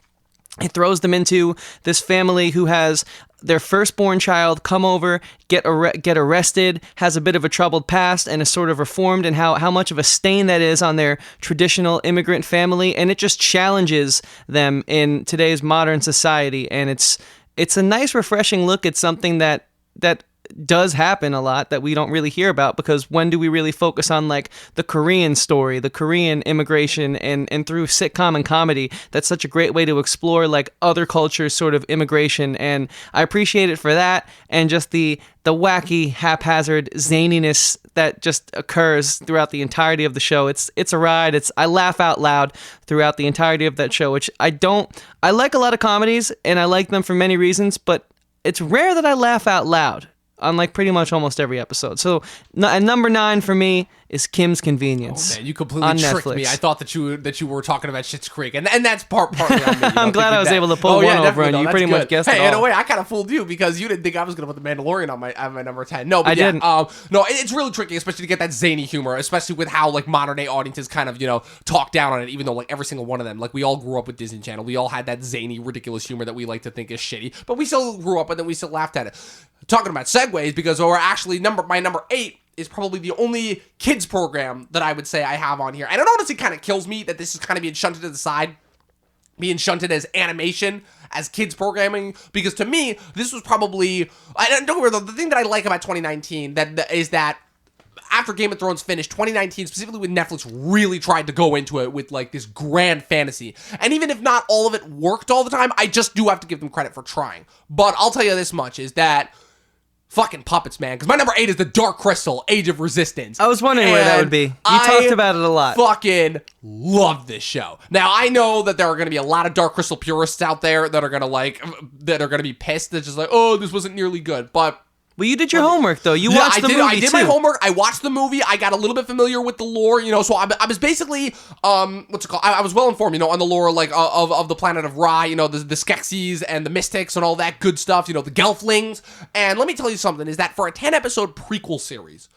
It throws them into this family who has their firstborn child come over, get arrested, has a bit of a troubled past, and is sort of reformed, and how much of a stain that is on their traditional immigrant family. And it just challenges them in today's modern society. And it's a nice, refreshing look at something that does happen a lot that we don't really hear about, because when do we really focus on like the Korean story, the Korean immigration, and through sitcom and comedy, that's such a great way to explore like other cultures' sort of immigration. And I appreciate it for that, and just the wacky, haphazard zaniness that just occurs throughout the entirety of the show. It's a ride. I laugh out loud throughout the entirety of that show, which I like a lot of comedies, and I like them for many reasons, but it's rare that I laugh out loud on like pretty much almost every episode. So, and number 9 for me is Kim's Convenience. Oh, man, you completely tricked Netflix. me. I thought that you were talking about Schitt's Creek, and that's partly on me. I'm glad I was able to pull one over on you. You pretty much guessed it Hey, in a all. way, I kind of fooled you because you didn't think I was going to put The Mandalorian on my number 10. No, but I didn't. No, it's really tricky, especially to get that zany humor, especially with how like modern day audiences kind of talk down on it. Even though like every single one of them, like we all grew up with Disney Channel, we all had that zany, ridiculous humor that we like to think is shitty, but we still grew up and then we still laughed at it. Talking about segues, because we're actually my number 8 is probably the only kids program that I would say I have on here. And it honestly kind of kills me that this is kind of being shunted to the side, being shunted as animation, as kids programming, because to me, this was probably, don't get me wrong, the thing that I like about 2019 is that after Game of Thrones finished, 2019, specifically with Netflix, really tried to go into it with like this grand fantasy. And even if not all of it worked all the time, I just do have to give them credit for trying. But I'll tell you this much, is that fucking puppets, man. Because my number 8 is The Dark Crystal, Age of Resistance. I was wondering where that would be. You talked about it a lot. Fucking love this show. Now, I know that there are going to be a lot of Dark Crystal purists out there that are going to be pissed. That's just like, oh, this wasn't nearly good. But well, you did your homework, though. You watched the movie, I did too. my homework. I watched the movie. I got a little bit familiar with the lore, so I was basically, what's it called? I was well informed, on the lore, like, of the planet of Ra, the Skeksis and the Mystics and all that good stuff, the Gelflings. And let me tell you something, is that for a 10-episode prequel series,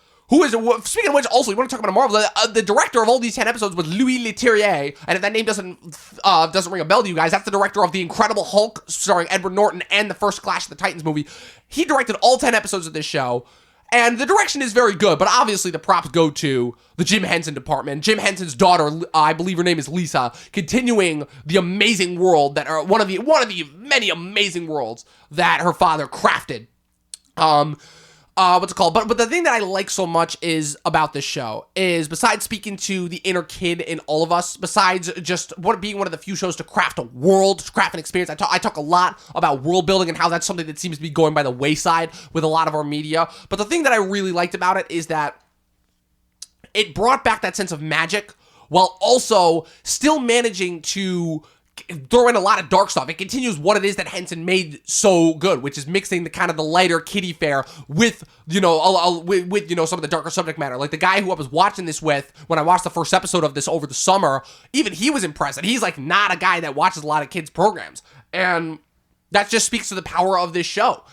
speaking of which, also, you want to talk about a Marvel, the director of all these 10 episodes was Louis Leterrier, and if that name doesn't ring a bell to you guys, that's the director of The Incredible Hulk, starring Edward Norton, and the first Clash of the Titans movie. He directed all 10 episodes of this show, and the direction is very good, but obviously the props go to the Jim Henson department. Jim Henson's daughter, I believe her name is Lisa, continuing the amazing world that are one of the many amazing worlds that her father crafted. What's it called? But the thing that I like so much is about this show is, besides speaking to the inner kid in all of us, besides just being one of the few shows to craft a world, to craft an experience, I talk a lot about world building and how that's something that seems to be going by the wayside with a lot of our media. But the thing that I really liked about it is that it brought back that sense of magic while also still managing to throw in a lot of dark stuff. It continues what it is that Henson made so good, which is mixing the kind of the lighter kiddie fare with, some of the darker subject matter. Like the guy who I was watching this with, when I watched the first episode of this over the summer, even he was impressed. And he's like not a guy that watches a lot of kids programs. And that just speaks to the power of this show,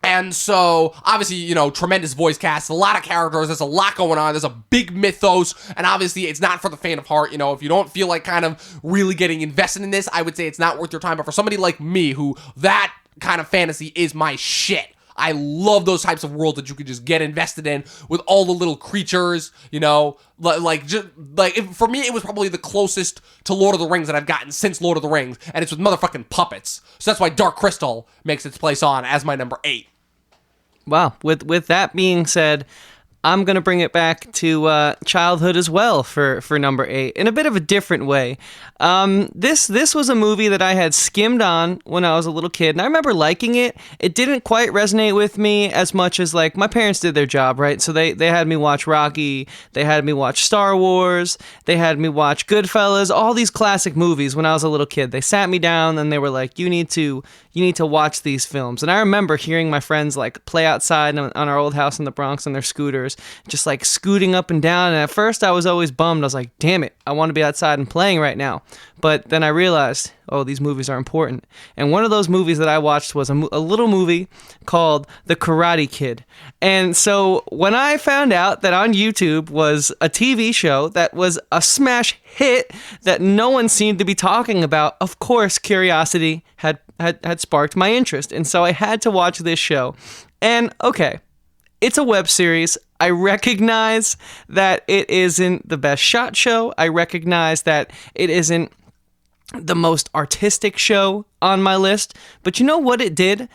And so, obviously, you know, tremendous voice cast, a lot of characters, there's a lot going on, there's a big mythos, and obviously it's not for the faint of heart. You know, if you don't feel like kind of really getting invested in this, I would say it's not worth your time. But for somebody like me, who that kind of fantasy is my shit, I love those types of worlds that you could just get invested in with all the little creatures, you know, for me, it was probably the closest to Lord of the Rings that I've gotten since Lord of the Rings, and it's with motherfucking puppets. So that's why Dark Crystal makes its place on as my number 8. Wow. With that being said, I'm going to bring it back to childhood as well for number 8 in a bit of a different way. This was a movie that I had skimmed on when I was a little kid, and I remember liking it. It didn't quite resonate with me as much as, like, my parents did their job, right? So they had me watch Rocky, they had me watch Star Wars, they had me watch Goodfellas, all these classic movies when I was a little kid. They sat me down and they were like, you need to watch these films. And I remember hearing my friends, like, play outside on our old house in the Bronx on their scooters, just like scooting up and down. And at first I was always bummed. I was like, damn it, I want to be outside and playing right now. But then I realized, oh, these movies are important. And one of those movies that I watched was a little movie called The Karate Kid. And so when I found out that on YouTube was a TV show that was a smash hit that no one seemed to be talking about, of course, curiosity had sparked my interest. And so I had to watch this show. And okay, it's a web series. I recognize that it isn't the best shot show. I recognize that it isn't the most artistic show on my list. But you know what it did?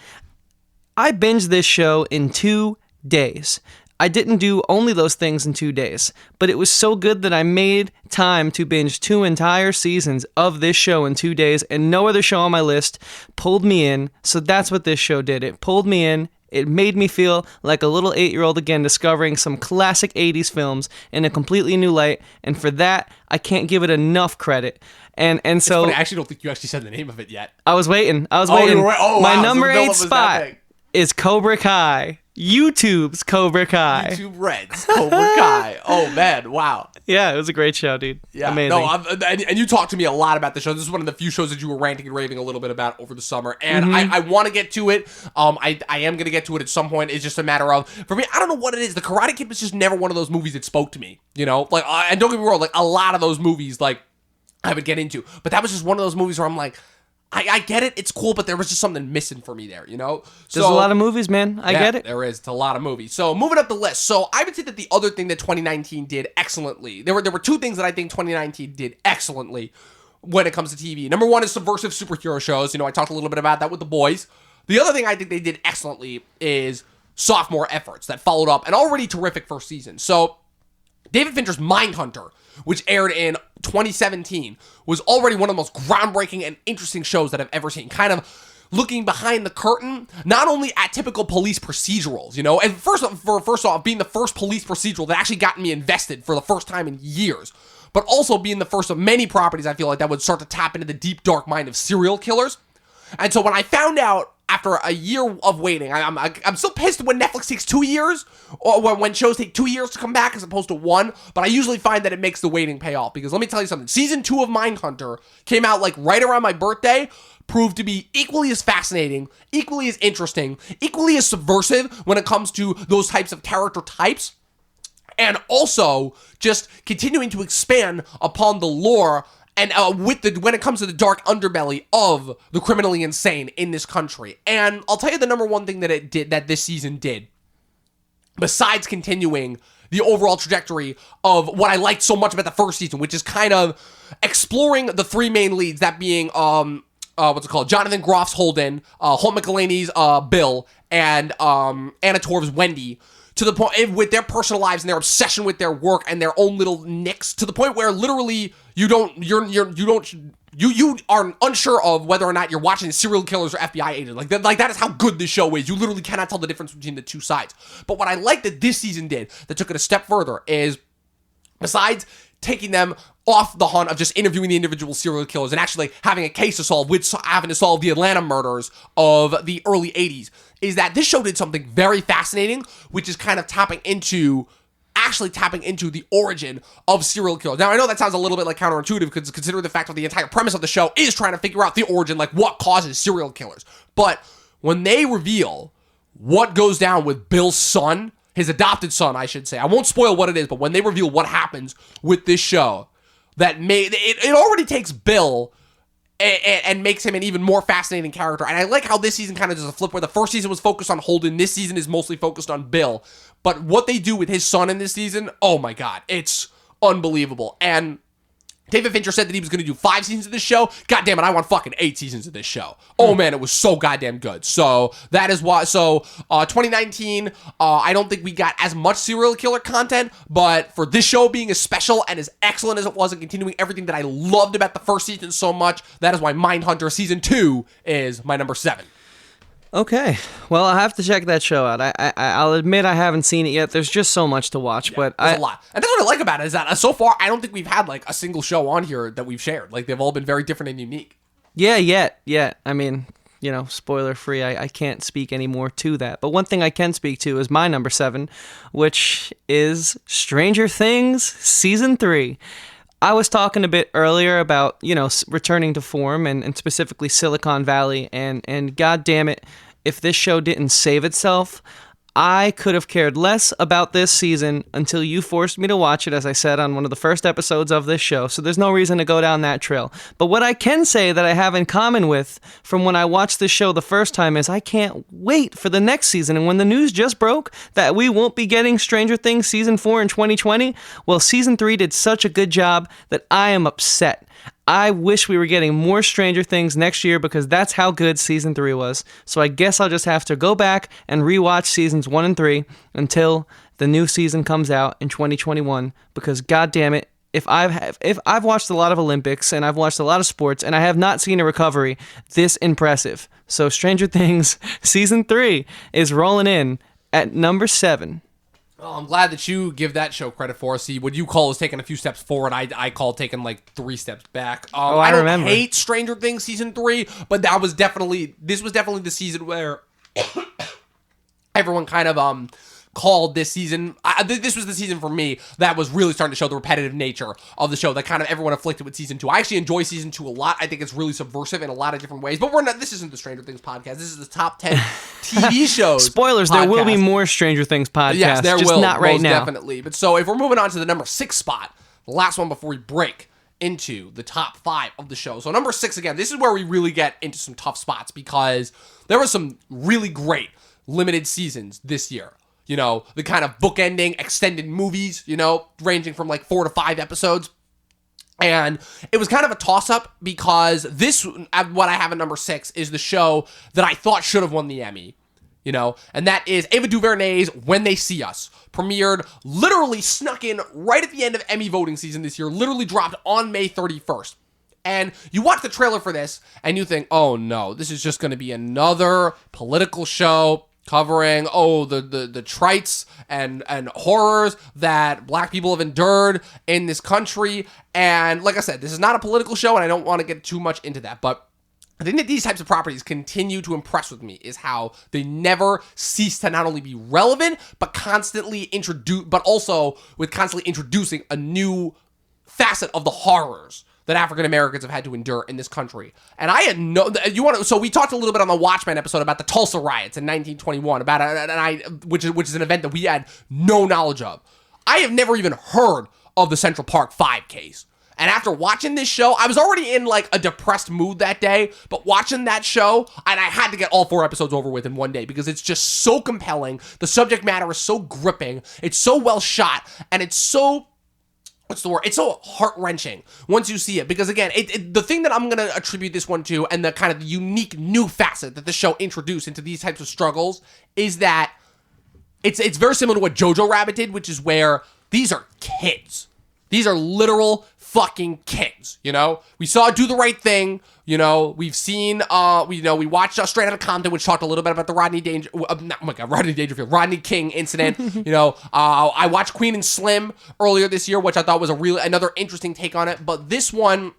I binged this show in 2 days. I didn't do only those things in 2 days, but it was so good that I made time to binge 2 entire seasons of this show in 2 days, and no other show on my list pulled me in. So that's what this show did. It pulled me in. It made me feel like a little 8-year-old again, discovering some classic 80s films in a completely new light, and for that, I can't give it enough credit. And so funny, I actually don't think you actually said the name of it yet. I was waiting. You were right. Oh, My wow. number So 8 spot is Cobra Kai. YouTube's Cobra Kai. YouTube Reds, Cobra Kai. Oh, man. Wow. Yeah, it was a great show, dude. Yeah. Amazing. No, and you talked to me a lot about the show. This is one of the few shows that you were ranting and raving a little bit about over the summer. And I want to get to it. I am going to get to it at some point. It's just a matter of, for me, I don't know what it is. The Karate Kid was just never one of those movies that spoke to me. You know? Like, and don't get me wrong, like, a lot of those movies, like, I would get into. But that was just one of those movies where I'm like, I get it, it's cool, but there was just something missing for me there, you know? There's a lot of movies, man. I get it. There is. It's a lot of movies. So, moving up the list. So, I would say that the other thing that 2019 did excellently, there were 2 things that I think 2019 did excellently when it comes to TV. Number 1 is subversive superhero shows. You know, I talked a little bit about that with The Boys. The other thing I think they did excellently is sophomore efforts that followed up an already terrific first season. So, David Fincher's Mindhunter, which aired in 2017, was already one of the most groundbreaking and interesting shows that I've ever seen. Kind of looking behind the curtain, not only at typical police procedurals, you know, and first off, being the first police procedural that actually got me invested for the first time in years, but also being the first of many properties I feel like that would start to tap into the deep, dark mind of serial killers. And so when I found out after a year of waiting, I'm still pissed when Netflix takes 2 years, or when shows take 2 years to come back as opposed to 1, but I usually find that it makes the waiting pay off, because let me tell you something, season 2 of Mindhunter came out like right around my birthday, proved to be equally as fascinating, equally as interesting, equally as subversive when it comes to those types of character types, and also just continuing to expand upon the lore and when it comes to the dark underbelly of the criminally insane in this country. And I'll tell you the number 1 thing that this season did, besides continuing the overall trajectory of what I liked so much about the first season, which is kind of exploring the 3 main leads, that being Jonathan Groff's Holden, Holt McElhaney's Bill, and Anna Torv's Wendy, to the point with their personal lives and their obsession with their work and their own little nicks, to the point where literally you are unsure of whether or not you're watching serial killers or FBI agents. Like that is how good this show is. You literally cannot tell the difference between the 2 sides. But what I like that this season did that took it a step further is, besides taking them off the hunt of just interviewing the individual serial killers and actually having a case to solve, which having to solve the Atlanta murders of the early 80s, is that this show did something very fascinating, which is kind of tapping into the origin of serial killers. Now, I know that sounds a little bit like counterintuitive, because considering the fact that the entire premise of the show is trying to figure out the origin, like what causes serial killers. But when they reveal what goes down with Bill's son, his adopted son, I should say. I won't spoil what it is, but when they reveal what happens with this show, that it already takes Bill and makes him an even more fascinating character. And I like how this season kind of does a flip where the first season was focused on Holden. This season is mostly focused on Bill. But what they do with his son in this season, oh my God, it's unbelievable. And David Fincher said that he was going to do 5 seasons of this show. God damn it, I want fucking 8 seasons of this show. Oh man, it was so goddamn good. So that is why. So 2019, I don't think we got as much serial killer content, but for this show being as special and as excellent as it was and continuing everything that I loved about the first season so much, that is why Mindhunter Season 2 is my number 7. Okay, well, I'll have to check that show out. I'll admit I haven't seen it yet. There's just so much to watch, but there's a lot. And that's what I like about it, is that so far, I don't think we've had like a single show on here that we've shared. Like, they've all been very different and unique. Yeah, yet. I mean, spoiler free, I can't speak any more to that. But one thing I can speak to is my number 7, which is Stranger Things Season 3. I was talking a bit earlier about, returning to form and specifically Silicon Valley, and god damn it, if this show didn't save itself, I could have cared less about this season until you forced me to watch it, as I said on one of the first episodes of this show, so there's no reason to go down that trail. But what I can say that I have in common with from when I watched this show the first time is I can't wait for the next season, and when the news just broke that we won't be getting Stranger Things Season 4 in 2020, well, Season 3 did such a good job that I am upset. I wish we were getting more Stranger Things next year because that's how good Season 3 was. So I guess I'll just have to go back and rewatch Seasons 1 and 3 until the new season comes out in 2021 because god damn it, if I've watched a lot of Olympics and I've watched a lot of sports and I have not seen a recovery this impressive. So Stranger Things Season 3 is rolling in at number 7. Well, I'm glad that you give that show credit for. See, what you call is taking a few steps forward. I call taking like 3 steps back. I don't remember. hate Stranger Things Season 3, but this was definitely the season where everyone kind of called this season. This was the season for me that was really starting to show the repetitive nature of the show that kind of everyone afflicted with Season 2. I actually enjoy Season 2 a lot. I think it's really subversive in a lot of different ways. But this isn't the Stranger Things podcast. This is the top 10 TV shows. Spoilers, podcast. There will be more Stranger Things podcasts. Yes, there just will. Not right now. Definitely. But so if we're moving on to the number 6 spot, the last one before we break into the top 5 of the show. So number 6, again, this is where we really get into some tough spots because there were some really great limited seasons this year. The kind of bookending extended movies, ranging from like 4 to 5 episodes. And it was kind of a toss-up because what I have at number 6, is the show that I thought should have won the Emmy. And that is Ava DuVernay's When They See Us. Premiered, literally snuck in right at the end of Emmy voting season this year, literally dropped on May 31st. And you watch the trailer for this, and you think, oh no, this is just going to be another political show covering, the trites and horrors that black people have endured in this country. And like I said, this is not a political show, and I don't want to get too much into that, but I think that these types of properties continue to impress with me is how they never cease to not only be relevant, but constantly constantly introducing a new facet of the horrors that African Americans have had to endure in this country. And I had so we talked a little bit on the Watchmen episode about the Tulsa riots in 1921, which is an event that we had no knowledge of. I have never even heard of the Central Park 5 case. And after watching this show, I was already in like a depressed mood that day, but watching that show, and I had to get all 4 episodes over with in one day because it's just so compelling. The subject matter is so gripping. It's so well shot, and it's so what's the word? It's so heart-wrenching once you see it. Because again, the thing that I'm going to attribute this one to, and the kind of unique new facet that the show introduced into these types of struggles, is that it's very similar to what Jojo Rabbit did, which is where these are kids. These are literal fucking kids, We saw Do the Right Thing, we've seen, we watched Straight Outta Compton, which talked a little bit about the Rodney King incident, I watched Queen and Slim earlier this year, which I thought was another interesting take on it, but this one,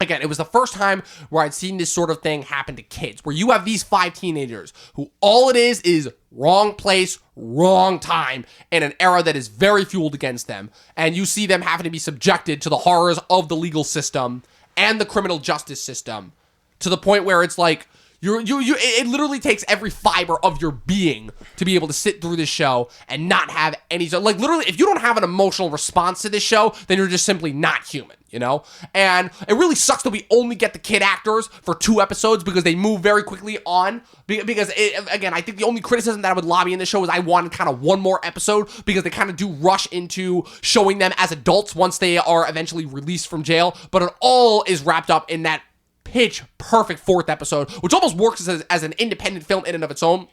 again, it was the first time where I'd seen this sort of thing happen to kids, where you have these 5 teenagers who all it is wrong place, wrong time, in an era that is very fueled against them. And you see them having to be subjected to the horrors of the legal system and the criminal justice system to the point where it's like, It literally takes every fiber of your being to be able to sit through this show and not have any, like, literally, if you don't have an emotional response to this show, then you're just simply not human, you know? And it really sucks that we only get the kid actors for 2 episodes because they move very quickly on. Because, again, I think the only criticism that I would lobby in the show is I wanted kind of one more episode because they kind of do rush into showing them as adults once they are eventually released from jail. But it all is wrapped up in that pitch perfect 4th episode, which almost works as an independent film in and of its own,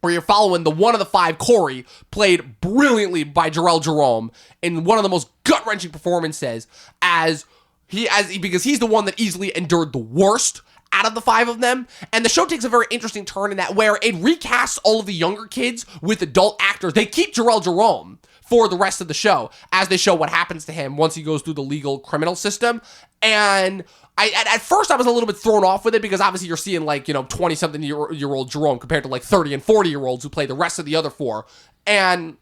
where you're following the one of the 5, Corey, played brilliantly by Jarrell Jerome in one of the most gut-wrenching performances because he's the one that easily endured the worst out of the 5 of them. And the show takes a very interesting turn in that where it recasts all of the younger kids with adult actors. They keep Jarrell Jerome for the rest of the show as they show what happens to him once he goes through the legal criminal system. And at first I was a little bit thrown off with it because obviously you're seeing 20-something year old Jerome compared to 30 and 40-year-olds who play the rest of the other 4. And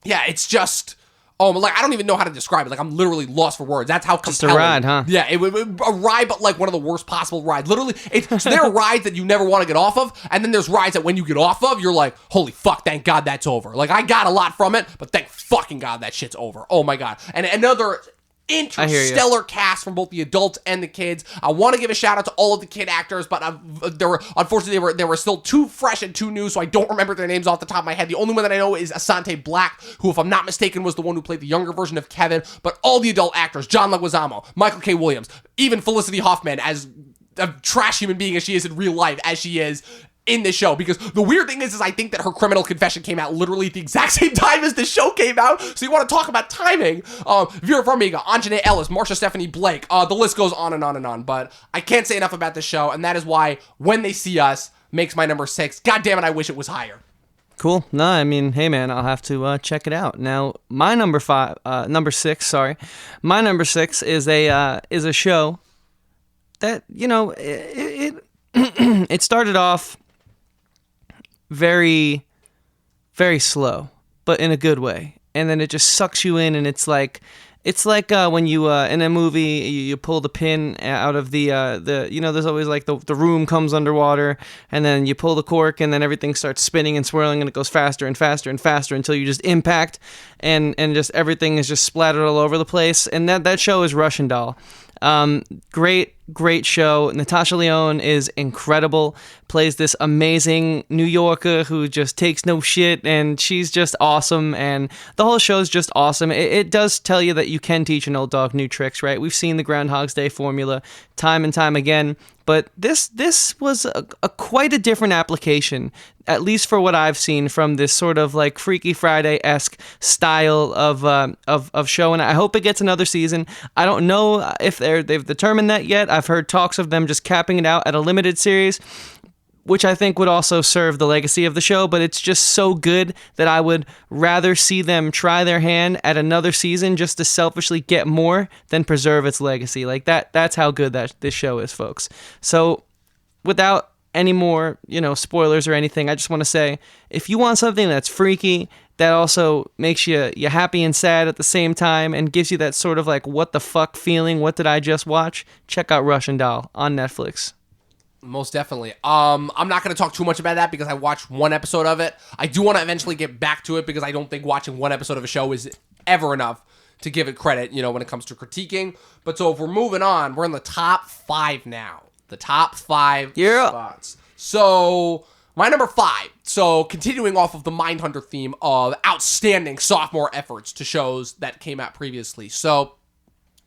yeah, it's just, I don't even know how to describe it. I'm literally lost for words. That's how compelling. Just a ride, huh? Yeah, a ride, but one of the worst possible rides. Literally, so there are rides that you never want to get off of, and then there's rides that when you get off of, you're like, holy fuck, thank God that's over. I got a lot from it, but thank fucking God that shit's over. Oh my God. And another interstellar cast from both the adults and the kids. I want to give a shout out to all of the kid actors, but unfortunately they were still too fresh and too new, so I don't remember their names off the top of my head. The only one that I know is Asante Black, who, if I'm not mistaken, was the one who played the younger version of Kevin. But all the adult actors, John Leguizamo, Michael K. Williams, even Felicity Huffman, as a trash human being as she is in real life, as she is in this show, because the weird thing is I think that her criminal confession came out literally at the exact same time as the show came out, so you want to talk about timing. Vera Farmiga, Anjanae Ellis, Marsha Stephanie Blake, the list goes on and on and on, but I can't say enough about this show, and that is why When They See Us makes my number 6. God damn it, I wish it was higher. Cool. No, I mean, hey man, I'll have to check it out. Now, my number 6 is a show that, it started off very, very slow, but in a good way. And then it just sucks you in, and it's like when you in a movie you pull the pin out of the there's always the room comes underwater, and then you pull the cork, and then everything starts spinning and swirling, and it goes faster and faster and faster until you just impact, and just everything is just splattered all over the place. And that show is Russian Doll. Great show. Natasha Lyonne is incredible, plays this amazing New Yorker who just takes no shit, and she's just awesome, and the whole show is just awesome. It does tell you that you can teach an old dog new tricks, right? We've seen the Groundhog's Day formula time and time again, but this was a quite a different application, at least for what I've seen from this sort of Freaky Friday-esque style of show, and I hope it gets another season. I don't know if they've determined that yet. I've heard talks of them just capping it out at a limited series, which I think would also serve the legacy of the show, but it's just so good that I would rather see them try their hand at another season just to selfishly get more than preserve its legacy. That's how good this show is, folks. So without any more, spoilers or anything, I just want to say, if you want something that's freaky, that also makes you happy and sad at the same time, and gives you that sort of what the fuck feeling, what did I just watch? Check out Russian Doll on Netflix. Most definitely. I'm not going to talk too much about that because I watched one episode of it. I do want to eventually get back to it because I don't think watching one episode of a show is ever enough to give it credit, when it comes to critiquing. But so if we're moving on, we're in the top 5 now. The top 5 spots. So my number 5. So continuing off of the Mindhunter theme of outstanding sophomore efforts to shows that came out previously. So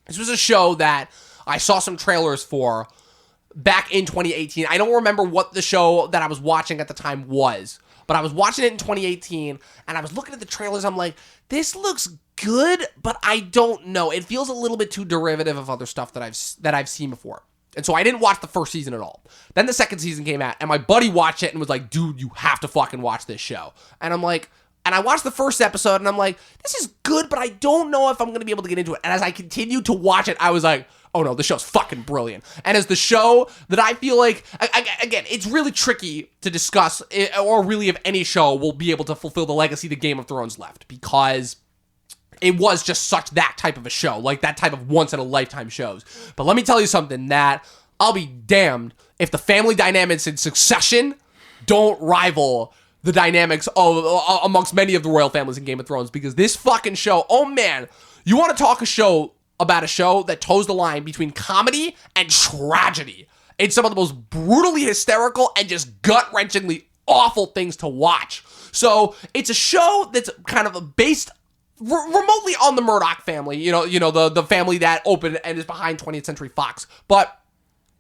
this was a show that I saw some trailers for back in 2018. I don't remember what the show that I was watching at the time was, but I was watching it in 2018, and I was looking at the trailers. I'm like, this looks good, but I don't know. It feels a little bit too derivative of other stuff that I've seen before. And so I didn't watch the first season at all. Then the second season came out, and my buddy watched it and was like, dude, you have to fucking watch this show. And I'm like, and I watched the first episode, and I'm like, this is good, but I don't know if I'm going to be able to get into it. And as I continued to watch it, I was like, oh no, the show's fucking brilliant. And as the show that I feel like, again, it's really tricky to discuss, or really if any show will be able to fulfill the legacy that Game of Thrones left, because it was just such that type of a show, that type of once-in-a-lifetime shows. But let me tell you something, that I'll be damned if the family dynamics in Succession don't rival the dynamics of amongst many of the royal families in Game of Thrones, because this fucking show, oh man, you want to talk about a show that toes the line between comedy and tragedy. It's some of the most brutally hysterical and just gut-wrenchingly awful things to watch. So it's a show that's kind of based remotely on the Murdoch family, you know, the family that opened and is behind 20th Century Fox. But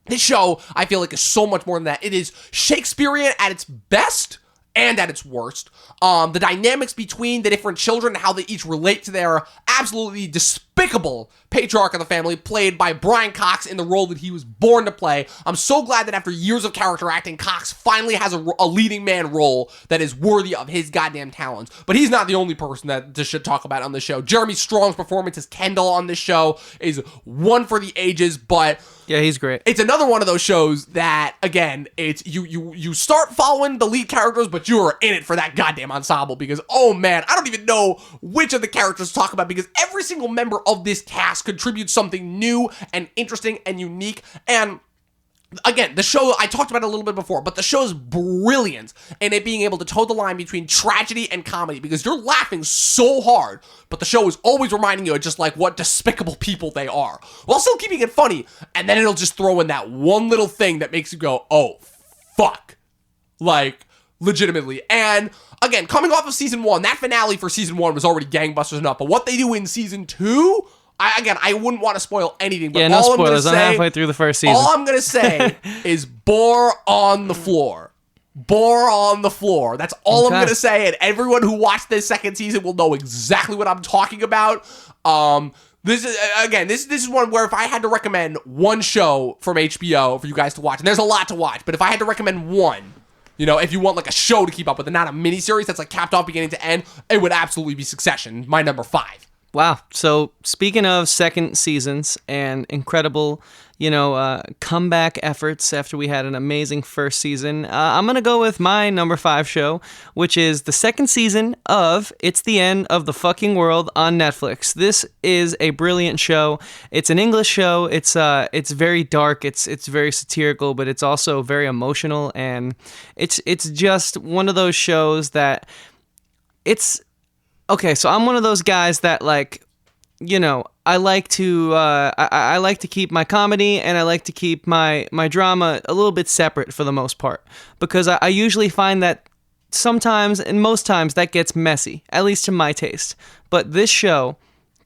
this show, I feel like, is so much more than that. It is Shakespearean at its best and at its worst. The dynamics between the different children and how they each relate to their absolutely despicable patriarch of the family, played by Brian Cox in the role that he was born to play. I'm so glad that after years of character acting, Cox finally has a leading man role that is worthy of his goddamn talents. But he's not the only person that this should talk about on the show. Jeremy Strong's performance as Kendall on this show is one for the ages, but yeah, he's great. It's another one of those shows that, again, it's you start following the lead characters, but you are in it for that goddamn ensemble, because, oh man, I don't even know which of the characters to talk about, because every single member of this cast contributes something new and interesting and unique. And again, the show, I talked about it a little bit before, but the show's brilliant in it being able to toe the line between tragedy and comedy, because you're laughing so hard, but the show is always reminding you of just like what despicable people they are, while still keeping it funny. And then it'll just throw in that one little thing that makes you go, oh, fuck. Like, legitimately. And again, coming off of season 1, that finale for season 1 was already gangbusters enough, but what they do in season 2, I wouldn't want to spoil anything, but yeah, no all spoilers. I'm halfway through the first season. All I'm going to say is bore on the floor. Bore on the floor. That's all I'm going to say, and everyone who watched this second season will know exactly what I'm talking about. This is one where if I had to recommend one show from HBO for you guys to watch, and there's a lot to watch, but if I had to recommend one, you know, if you want like a show to keep up with and not a miniseries that's like capped off beginning to end, it would absolutely be Succession, my number 5. Wow. So speaking of second seasons and incredible, comeback efforts after we had an amazing first season, I'm going to go with my number 5 show, which is the second season of It's the End of the Fucking World on Netflix. This is a brilliant show. It's an English show. It's very dark. It's very satirical, but it's also very emotional, and it's just one of those shows that okay, so I'm one of those guys that, like, I like to I like to keep my comedy and I like to keep my drama a little bit separate for the most part, because I usually find that sometimes and most times that gets messy, at least to my taste. But this show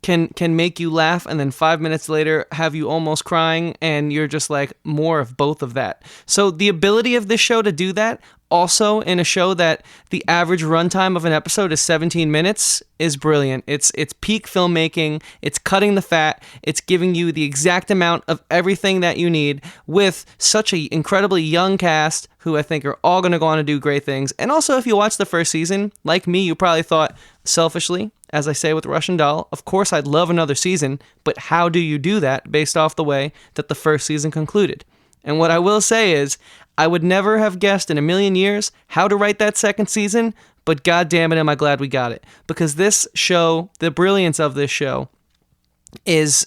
can make you laugh and then 5 minutes later have you almost crying, and you're just like, more of both of that. So the ability of this show to do that, also in a show that the average runtime of an episode is 17 minutes, is brilliant. It's peak filmmaking, it's cutting the fat, it's giving you the exact amount of everything that you need, with such an incredibly young cast who I think are all going to go on to do great things. And also, if you watch the first season, like me, you probably thought, selfishly, as I say with Russian Doll, of course I'd love another season, but how do you do that based off the way that the first season concluded? And what I will say is, I would never have guessed in a million years how to write that second season, but god damn it, am I glad we got it. Because this show, the brilliance of this show, is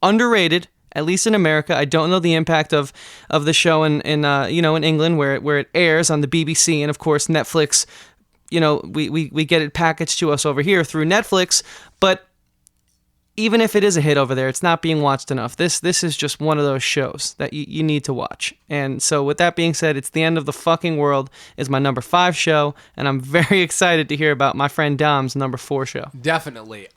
underrated, at least in America. I don't know the impact of the show in England, where it airs on the BBC, and of course Netflix. We get it packaged to us over here through Netflix, but even if it is a hit over there, it's not being watched enough. This is just one of those shows that you need to watch. And so with that being said, It's the End of the Fucking World is my number 5 show, and I'm very excited to hear about my friend Dom's number 4 show. Definitely.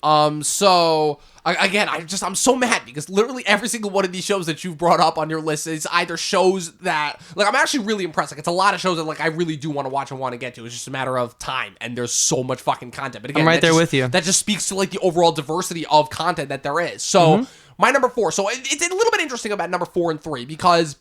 So again, I'm so mad, because literally every single one of these shows that you've brought up on your list is either shows that, like, I'm actually really impressed. Like, it's a lot of shows that, like, I really do want to watch and want to get to. It's just a matter of time, and there's so much fucking content. But again, I'm right there with you. That just speaks to, like, the overall diversity of content that there is. So my number 4. So it's a little bit interesting about number 4 and 3, because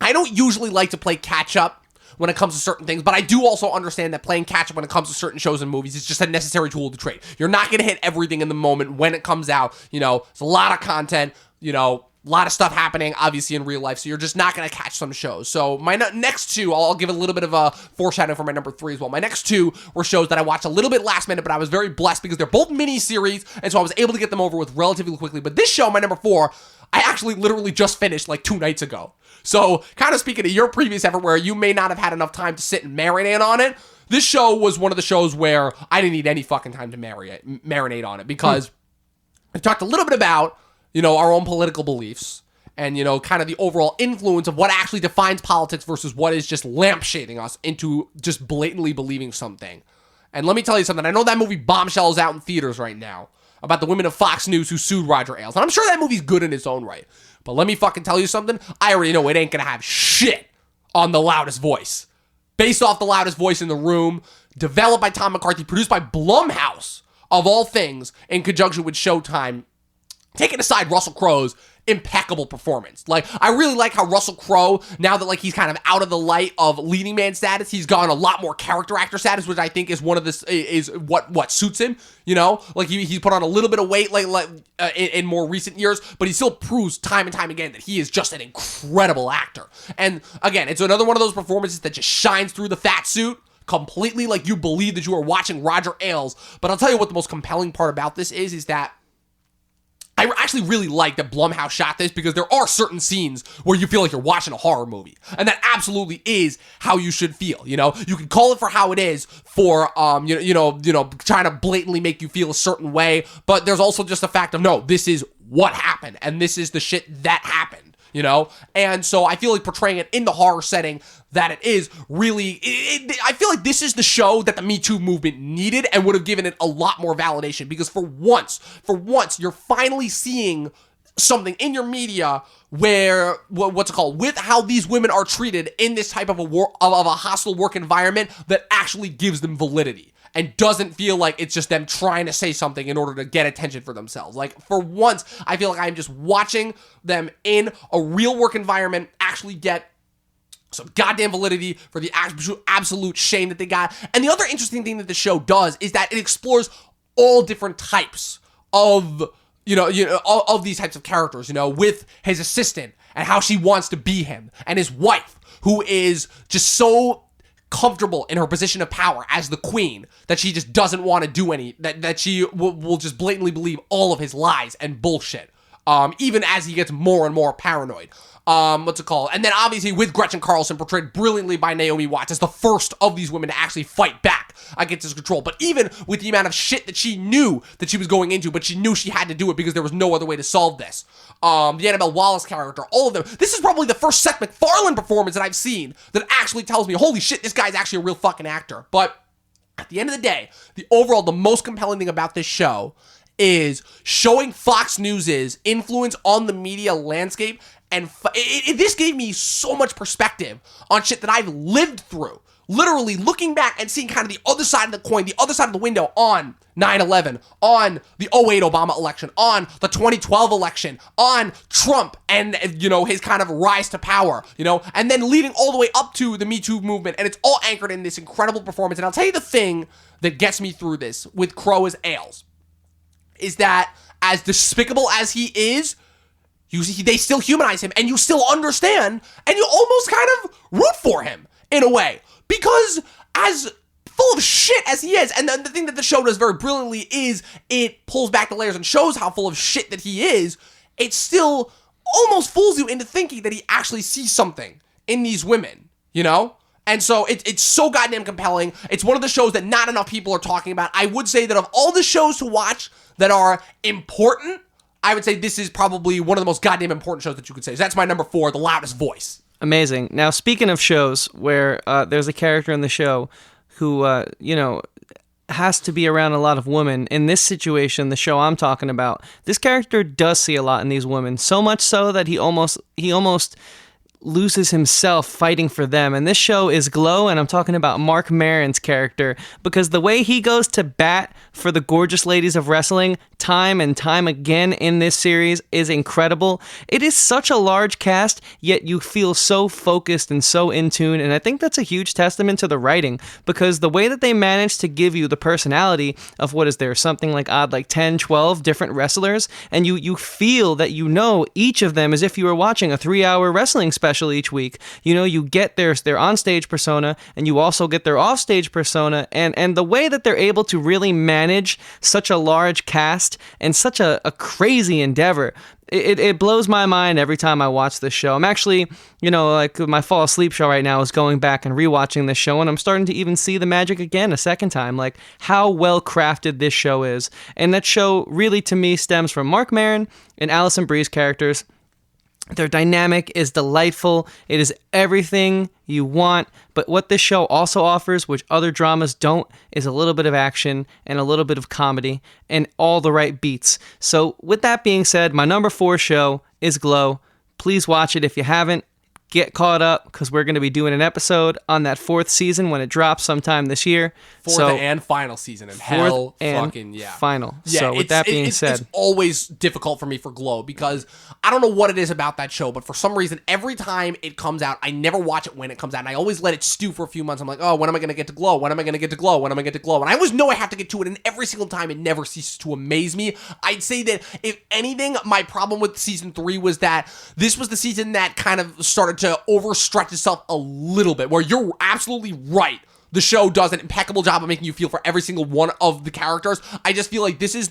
I don't usually like to play catch up when it comes to certain things, but I do also understand that playing catch up when it comes to certain shows and movies is just a necessary tool to trade. You're not going to hit everything in the moment when it comes out. It's a lot of content, a lot of stuff happening, obviously, in real life, so you're just not going to catch some shows. So my next 2, I'll give a little bit of a foreshadowing for my number 3 as well. My next 2 were shows that I watched a little bit last minute, but I was very blessed because they're both mini-series, and so I was able to get them over with relatively quickly. But this show, my number 4, I actually literally just finished like 2 nights ago. So kind of speaking of your previous effort where you may not have had enough time to sit and marinate on it, this show was one of the shows where I didn't need any fucking time to marinate on it because we talked a little bit about, our own political beliefs and, kind of the overall influence of what actually defines politics versus what is just lampshading us into just blatantly believing something. And let me tell you something. I know that movie Bombshell is out in theaters right now about the women of Fox News who sued Roger Ailes. And I'm sure that movie's good in its own right. But let me fucking tell you something. I already know it ain't gonna have shit on The Loudest Voice. Based off The Loudest Voice in the Room, developed by Tom McCarthy, produced by Blumhouse, of all things, in conjunction with Showtime. Taking aside Russell Crowe's impeccable performance. Like, I really like how Russell Crowe, now that, like, he's kind of out of the light of leading man status, he's gone a lot more character actor status, which I think is one of this, is what suits him, Like, he's put on a little bit of weight, in more recent years, but he still proves time and time again that he is just an incredible actor. And, again, it's another one of those performances that just shines through the fat suit completely, like you believe that you are watching Roger Ailes. But I'll tell you what the most compelling part about this is that I actually really like that Blumhouse shot this because there are certain scenes where you feel like you're watching a horror movie. And that absolutely is how you should feel, You can call it for how it is for, trying to blatantly make you feel a certain way. But there's also just the fact of, no, this is what happened. And this is the shit that happened. And so I feel like portraying it in the horror setting that it is really, I feel like this is the show that the Me Too movement needed and would have given it a lot more validation because for once, you're finally seeing something in your media where, with how these women are treated in this type of a hostile work environment that actually gives them validity. And doesn't feel like it's just them trying to say something in order to get attention for themselves. Like, for once, I feel like I'm just watching them in a real work environment actually get some goddamn validity for the absolute shame that they got. And the other interesting thing that the show does is that it explores all different types of, of these types of characters, with his assistant and how she wants to be him, and his wife, who is just so comfortable in her position of power as the queen that she just doesn't want to do that she will just blatantly believe all of his lies and bullshit, even as he gets more and more paranoid. And then obviously with Gretchen Carlson, portrayed brilliantly by Naomi Watts, as the first of these women to actually fight back against his control. But even with the amount of shit that she knew that she was going into, but she knew she had to do it because there was no other way to solve this. The Annabelle Wallace character, all of them. This is probably the first Seth MacFarlane performance that I've seen that actually tells me, holy shit, this guy's actually a real fucking actor. But at the end of the day, the most compelling thing about this show is showing Fox News's influence on the media landscape. And this gave me so much perspective on shit that I've lived through. Literally looking back and seeing kind of the other side of the coin, the other side of the window on 9/11, on the 2008 Obama election, on the 2012 election, on Trump and, his kind of rise to power, and then leading all the way up to the Me Too movement. And it's all anchored in this incredible performance. And I'll tell you the thing that gets me through this with Crowe as Ailes is that as despicable as he is, they still humanize him, and you still understand, and you almost kind of root for him in a way. Because as full of shit as he is, and the thing that the show does very brilliantly is it pulls back the layers and shows how full of shit that he is, it still almost fools you into thinking that he actually sees something in these women, And so it's so goddamn compelling. It's one of the shows that not enough people are talking about. I would say that of all the shows to watch that are important, I would say this is probably one of the most goddamn important shows that you could say. So that's my number 4, The Loudest Voice. Amazing. Now, speaking of shows where there's a character in the show who, has to be around a lot of women, in this situation, the show I'm talking about, this character does see a lot in these women. So much so that he almost loses himself fighting for them. And this show is Glow, and I'm talking about Mark Maron's character, because the way he goes to bat for the gorgeous ladies of wrestling time and time again in this series is incredible. It is such a large cast, yet you feel so focused and so in tune, and I think that's a huge testament to the writing, because the way that they managed to give you the personality of something like 10, 12 different wrestlers, and you feel that each of them as if you were watching a 3-hour wrestling special special each week. You know, you get their on-stage persona, and you also get their off-stage persona, and the way that they're able to really manage such a large cast and such a crazy endeavor. It blows my mind every time I watch this show. I'm actually, you know, like my fall asleep show right now is going back and rewatching this show, and I'm starting to even see the magic again a second time, like how well crafted this show is. And that show really, to me, stems from Mark Maron and Alison Brie's characters. Their dynamic is delightful. It is everything you want. But what this show also offers, which other dramas don't, is a little bit of action and a little bit of comedy and all the right beats. So with that being said, my number 4 show is Glow. Please watch it if you haven't. Get caught up, because we're going to be doing an episode on that 4th season when it drops sometime this year. 4th and final season, and hell fucking yeah. Final. Yeah, so with that being said, it's always difficult for me for Glow, because I don't know what it is about that show, but for some reason, every time it comes out, I never watch it when it comes out, and I always let it stew for a few months. I'm like, oh, when am I going to get to Glow? When am I going to get to Glow? When am I going to get to Glow? And I always know I have to get to it, and every single time it never ceases to amaze me. I'd say that, if anything, my problem with season 3 was that this was the season that kind of started to overstretch itself a little bit, where you're absolutely right. The show does an impeccable job of making you feel for every single one of the characters. I just feel like this was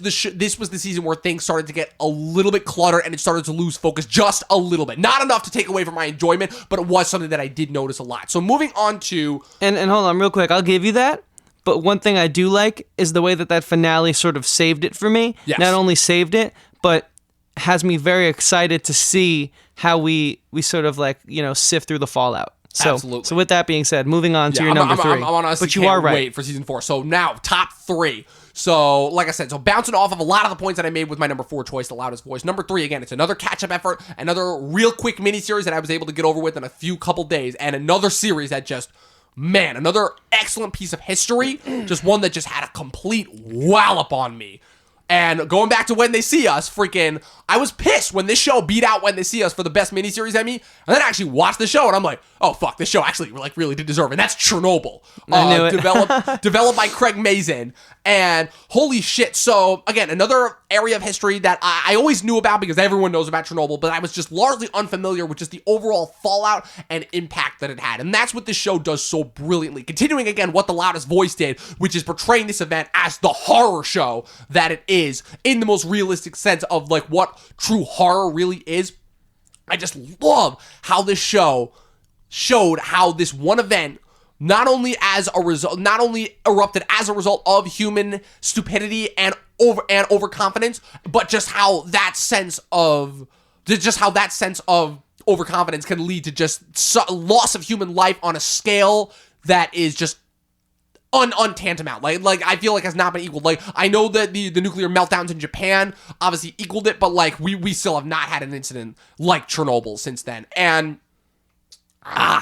the season where things started to get a little bit cluttered, and it started to lose focus just a little bit. Not enough to take away from my enjoyment, but it was something that I did notice a lot. So moving on to... And hold on real quick, I'll give you that. But one thing I do like is the way that finale sort of saved it for me. Yes. Not only saved it, but has me very excited to see how we sort of, like, you know, sift through the fallout. So, absolutely. So with that being said, moving on to your number 3. I'm honestly but you are right. Wait for season 4. So now, top 3. So, like I said, bouncing off of a lot of the points that I made with my number 4 choice, The Loudest Voice. Number 3, again, it's another catch-up effort, another real quick miniseries that I was able to get over with in a couple days, and another series that just, man, another excellent piece of history, just one that just had a complete wallop on me. And going back to When They See Us, freaking, I was pissed when this show beat out When They See Us for the best miniseries Emmy, and then I actually watched the show, and I'm like, oh, fuck, this show actually, like, really did deserve it. And that's Chernobyl. I knew it. Developed by Craig Mazin, and holy shit. So, again, another area of history that I always knew about because everyone knows about Chernobyl, but I was just largely unfamiliar with just the overall fallout and impact that it had. And that's what this show does so brilliantly. Continuing, again, what The Loudest Voice did, which is portraying this event as the horror show that it is, in the most realistic sense of, like, what true horror really is. I just love how this show showed how this one event not only erupted as a result of human stupidity and overconfidence, but just how that sense of overconfidence can lead to just loss of human life on a scale that is just untantamount. Like I feel like has not been equaled. Like, I know that the nuclear meltdowns in Japan obviously equaled it, but like we still have not had an incident like Chernobyl since then. And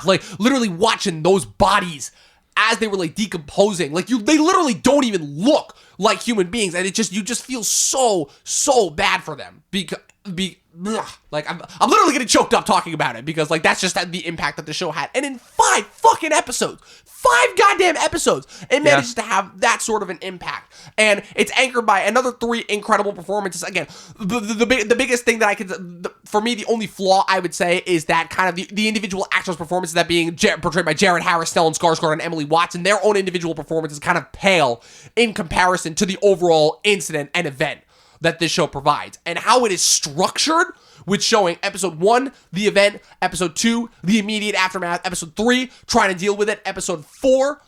like literally watching those bodies as they were like decomposing, like they literally don't even look like human beings, and you just feel so bad for them like I'm literally getting choked up talking about it, because like that's just the impact that the show had. And in 5 fucking episodes, 5 goddamn episodes, it manages to have that sort of an impact. And it's anchored by another 3 incredible performances. Again, the biggest thing that I could, for me, the only flaw I would say is that kind of the individual actors' performances, that being portrayed by Jared Harris, Stellan Skarsgård, and Emily Watson, their own individual performances kind of pale in comparison to the overall incident and event that this show provides, and how it is structured, with showing episode 1, the event, episode 2, the immediate aftermath, episode 3, trying to deal with it, episode 4,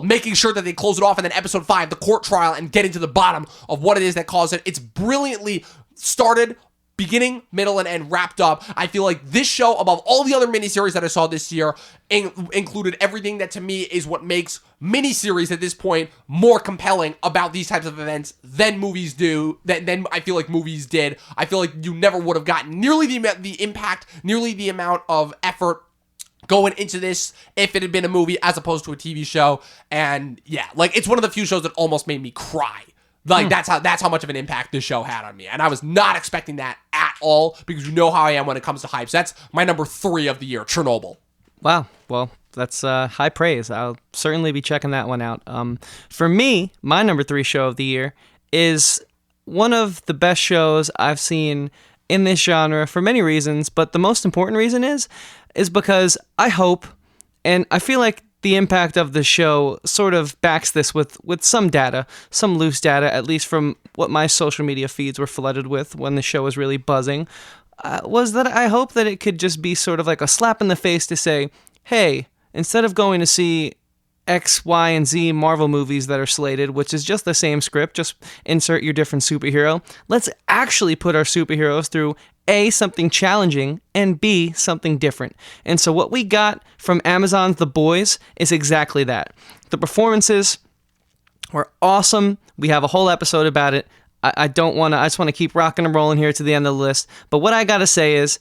making sure that they close it off, and then episode 5, the court trial, and getting to the bottom of what it is that caused it. It's brilliantly started, beginning, middle, and end wrapped up. I feel like this show, above all the other miniseries that I saw this year, included everything that to me is what makes miniseries at this point more compelling about these types of events than movies do. Than I feel like movies did. I feel like you never would have gotten nearly the impact, nearly the amount of effort going into this if it had been a movie as opposed to a TV show. And yeah, like it's one of the few shows that almost made me cry. Like that's how much of an impact this show had on me, and I was not expecting that at all, because you know how I am when it comes to hype. So that's my number 3 of the year, Chernobyl. Wow, well, that's high praise. I'll certainly be checking that one out. For me, my number 3 show of the year is one of the best shows I've seen in this genre for many reasons, but the most important reason is because I hope, and I feel like the impact of the show sort of backs this with some data, some loose data, at least from what my social media feeds were flooded with when the show was really buzzing, was that I hope that it could just be sort of like a slap in the face to say, hey, instead of going to see X, Y, and Z Marvel movies that are slated, which is just the same script, just insert your different superhero, let's actually put our superheroes through A, something challenging, and B, something different. And so what we got from Amazon's The Boys is exactly that. The performances were awesome. We have a whole episode about it. I just want to keep rocking and rolling here to the end of the list. But what I gotta say is,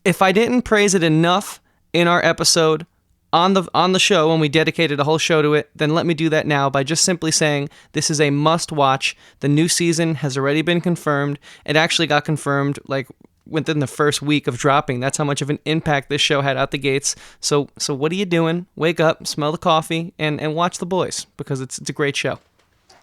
if I didn't praise it enough in our episode on the show when we dedicated a whole show to it, then let me do that now by just simply saying this is a must-watch. The new season has already been confirmed. It actually got confirmed like within the first week of dropping. That's how much of an impact this show had out the gates. So what are you doing? Wake up, smell the coffee, and watch The Boys, because it's a great show.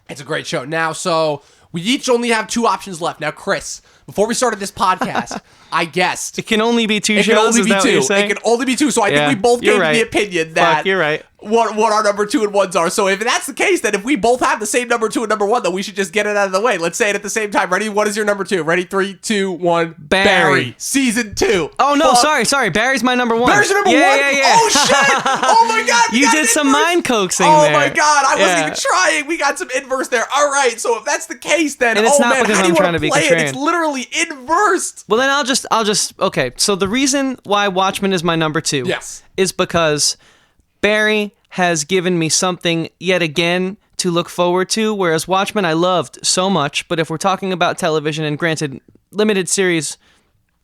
It's a great show. Now, so we each only have 2 options left. Now, Chris, before we started this podcast, I guessed it can only be 2 it shows. Can only be is that 2. What you're saying? It can only be 2. So I think we both gave the opinion that Fuck, you're right. What our number 2 and 1s are. So if that's the case, then if we both have the same number 2 and number 1, then we should just get it out of the way. Let's say it at the same time. Ready? What is your number 2? Ready? 3, 2, 1. Barry. Season 2. Oh no, sorry. Barry's my number 1. Barry's your number 1? Yeah. Oh shit! Oh my god! You did some mind coaxing there. there. Oh my god! I wasn't even trying. We got some inverse there. All right. So if that's the case, then and it's not man, because how do I'm you trying want to be play it? contrarian. It's literally inversed. Well, then I'll just okay. So the reason why Watchmen is my number 2, yes, is because Barry has given me something yet again to look forward to, whereas Watchmen I loved so much, but if we're talking about television, and granted, limited series,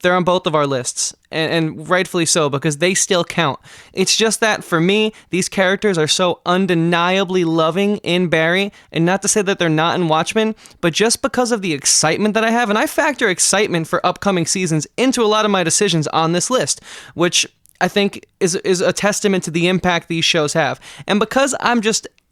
they're on both of our lists, and rightfully so, because they still count. It's just that, for me, these characters are so undeniably loving in Barry, and not to say that they're not in Watchmen, but just because of the excitement that I have, and I factor excitement for upcoming seasons into a lot of my decisions on this list, which I think is a testament to the impact these shows have. And because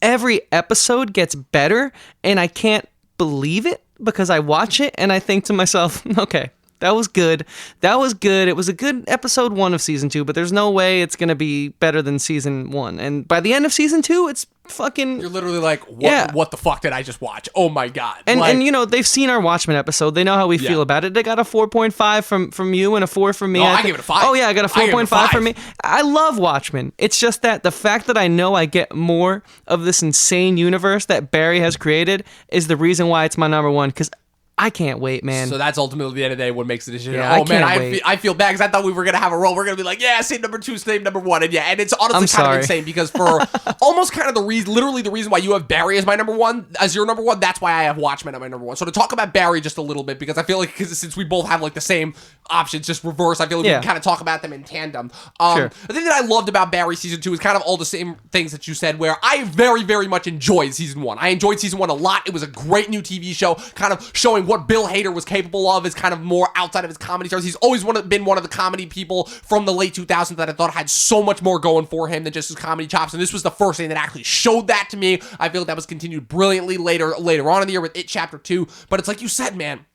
every episode gets better, and I can't believe it because I watch it and I think to myself, okay, that was good. It was a good episode 1 of season 2, but there's no way it's going to be better than season 1. And by the end of season 2, it's fucking... You're literally like, what the fuck did I just watch? Oh my god. And you know, they've seen our Watchmen episode. They know how we feel about it. They got a 4.5 from you and a 4 from me. No, I gave it a 5. Oh yeah, I got a 4.5 from me. I love Watchmen. It's just that the fact that I know I get more of this insane universe that Barry has created is the reason why it's my number 1, because I can't wait, man. So that's ultimately the end of the day what makes the decision. Yeah, I feel bad because I thought we were going to have a roll. We're going to be like, yeah, same number 2, same number 1. And it's honestly kind of insane because for almost kind of the reason, literally the reason why you have Barry as my number 1, as your number 1, that's why I have Watchmen at my number 1. So to talk about Barry just a little bit, because I feel like since we both have like the same options, just reverse, I feel like we can kind of talk about them in tandem. Sure. The thing that I loved about Barry season 2 is kind of all the same things that you said, where I very, very much enjoyed season 1. I enjoyed season 1 a lot. It was a great new TV show, kind of showing what Bill Hader was capable of, is kind of more outside of his comedy stars. He's always been one of the comedy people from the late 2000s that I thought had so much more going for him than just his comedy chops, and this was the first thing that actually showed that to me. I feel like that was continued brilliantly later on in the year with It Chapter 2, but it's like you said, man,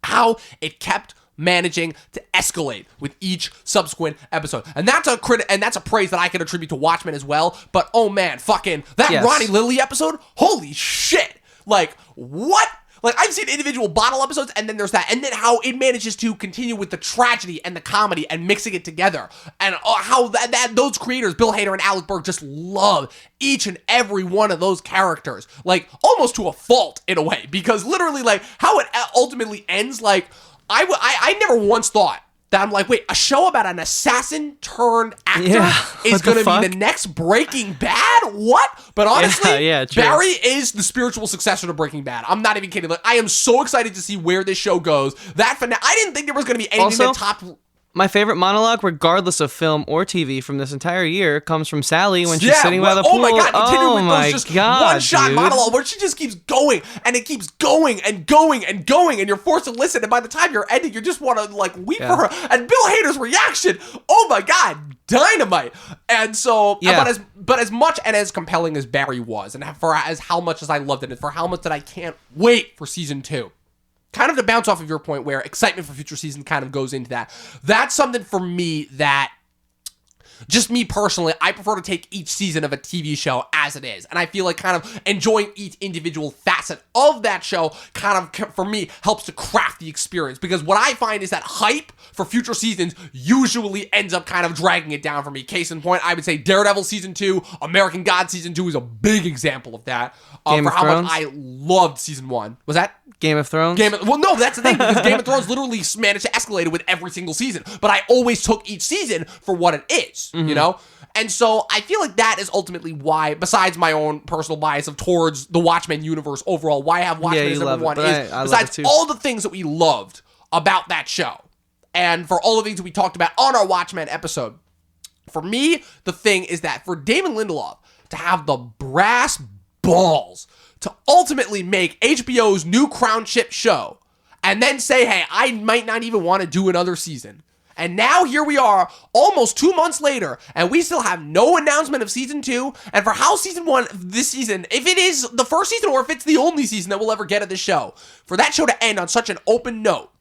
how it kept managing to escalate with each subsequent episode. And that's a praise that I can attribute to Watchmen as well. But oh man, fucking that Ronnie Lilly episode, holy shit. Like, what? Like, I've seen individual bottle episodes, and then there's that, and then how it manages to continue with the tragedy and the comedy and mixing it together, and how those creators, Bill Hader and Alec Berg, just love each and every one of those characters, like, almost to a fault, in a way, because literally, like, how it ultimately ends, like, I never once thought that I'm like, wait, a show about an assassin turned actor is going to be the next Breaking Bad? What? But honestly, Barry is the spiritual successor to Breaking Bad. I'm not even kidding. Like, I am so excited to see where this show goes. I didn't think there was going to be anything that topped... My favorite monologue, regardless of film or TV from this entire year, comes from Sally when she's sitting by the pool. Oh my god, continuing with those just one-shot dude. monologue where she just keeps going, and it keeps going and going and going, and you're forced to listen, and by the time you're ending, you just want to, like, weep for her. And Bill Hader's reaction, oh my god, dynamite. And so, but as much and as compelling as Barry was, and for as how much as I loved it, and for how much that I can't wait for season 2. kind of to bounce off of your point where excitement for future season kind of goes into that. That's something for me that, just me personally, I prefer to take each season of a TV show as it is. And I feel like kind of enjoying each individual facet of that show kind of, for me, helps to craft the experience. Because what I find is that hype for future seasons usually ends up kind of dragging it down for me. Case in point, I would say Daredevil Season 2, American Gods Season 2 is a big example of that. Game for of how Thrones? much I loved Season 1. Was that? Game of Thrones? Well, no, that's the thing, because Game of Thrones literally managed to escalate it with every single season. But I always took each season for what it is, you know? And so I feel like that is ultimately why, besides my own personal bias of towards the Watchmen universe overall, why I have Watchmen as number one is, besides all the things that we loved about that show, and for all the things that we talked about on our Watchmen episode, for me, the thing is that for Damon Lindelof to have the brass balls to ultimately make HBO's new Crown Ship show and then say, hey, I might not even want to do another season. And now here we are almost 2 months later and we still have no announcement of season 2. And for how season 1 this season, if it is the first season or if it's the only season that we'll ever get of the show, for that show to end on such an open note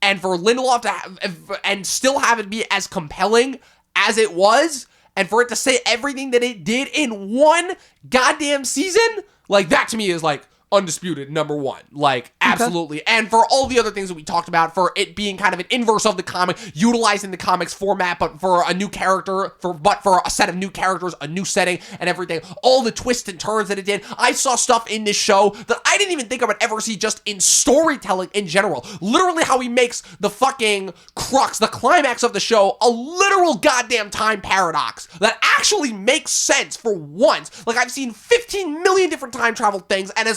and for Lindelof to have, and still have it be as compelling as it was, and for it to say everything that it did in one goddamn season, like that to me is like undisputed number one, like absolutely. Okay. And for all the other things that we talked about, for it being kind of an inverse of the comic, utilizing the comics format, but for a new character, for a set of new characters, a new setting and everything, all the twists and turns that it did. I saw stuff in this show that I didn't even think I would ever see just in storytelling in general. Literally how he makes the fucking crux, the climax of the show, a literal goddamn time paradox that actually makes sense for once. Like I've seen 15 million different time travel things, and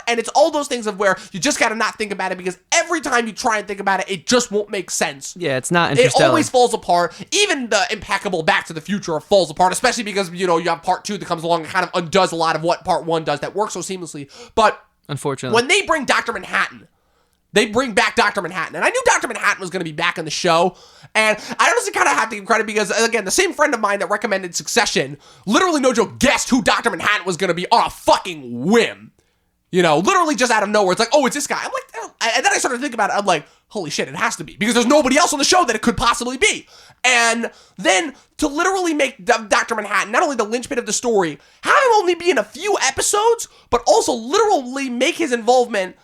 and it's all those things of where you just gotta not think about it, because every time you try and think about it, it just won't make sense. Yeah, it's not Interstellar. It always falls apart. Even the impeccable Back to the Future falls apart, especially because, you know, you have part 2 that comes along and kind of undoes a lot of what part 1 does that works so seamlessly. But unfortunately, when they bring Dr. Manhattan, they bring back Dr. Manhattan. And I knew Dr. Manhattan was going to be back in the show. And I honestly kind of have to give credit because, again, the same friend of mine that recommended Succession, literally no joke, guessed who Dr. Manhattan was going to be on a fucking whim. You know, literally just out of nowhere. It's like, oh, it's this guy. I'm like, oh. And then I started to think about it. I'm like, holy shit, it has to be. Because there's nobody else on the show that it could possibly be. And then to literally make Dr. Manhattan not only the linchpin of the story, have him only be in a few episodes, but also literally make his involvement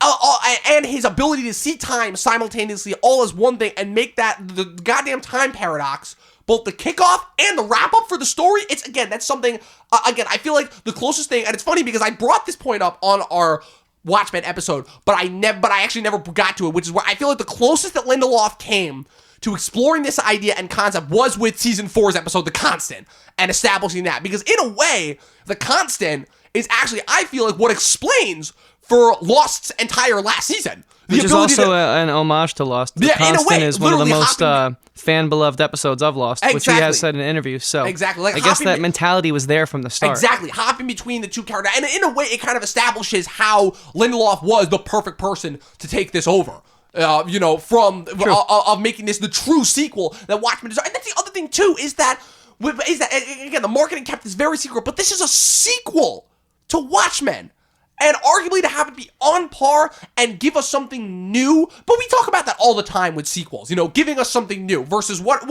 and his ability to see time simultaneously all as one thing, and make that the goddamn time paradox both the kickoff and the wrap-up for the story. It's, again, that's something, again, I feel like the closest thing, and it's funny because I brought this point up on our Watchmen episode, but I actually never got to it, which is where I feel like the closest that Lindelof came to exploring this idea and concept was with season 4's episode, The Constant, and establishing that. Because in a way, The Constant is actually, I feel like, what explains for Lost's entire last season. Which is also an homage to Lost. The Constant is one of the most fan-beloved episodes of Lost, which he has said in interviews. So exactly. Like, I guess that mentality was there from the start. Exactly. Hopping between the two characters. And in a way, it kind of establishes how Lindelof was the perfect person to take this over. You know, from of making this the true sequel that Watchmen deserves. And that's the other thing, too, is that, again, the marketing kept this very secret, but this is a sequel to Watchmen. And arguably to have it be on par and give us something new. But we talk about that all the time with sequels, you know, giving us something new versus what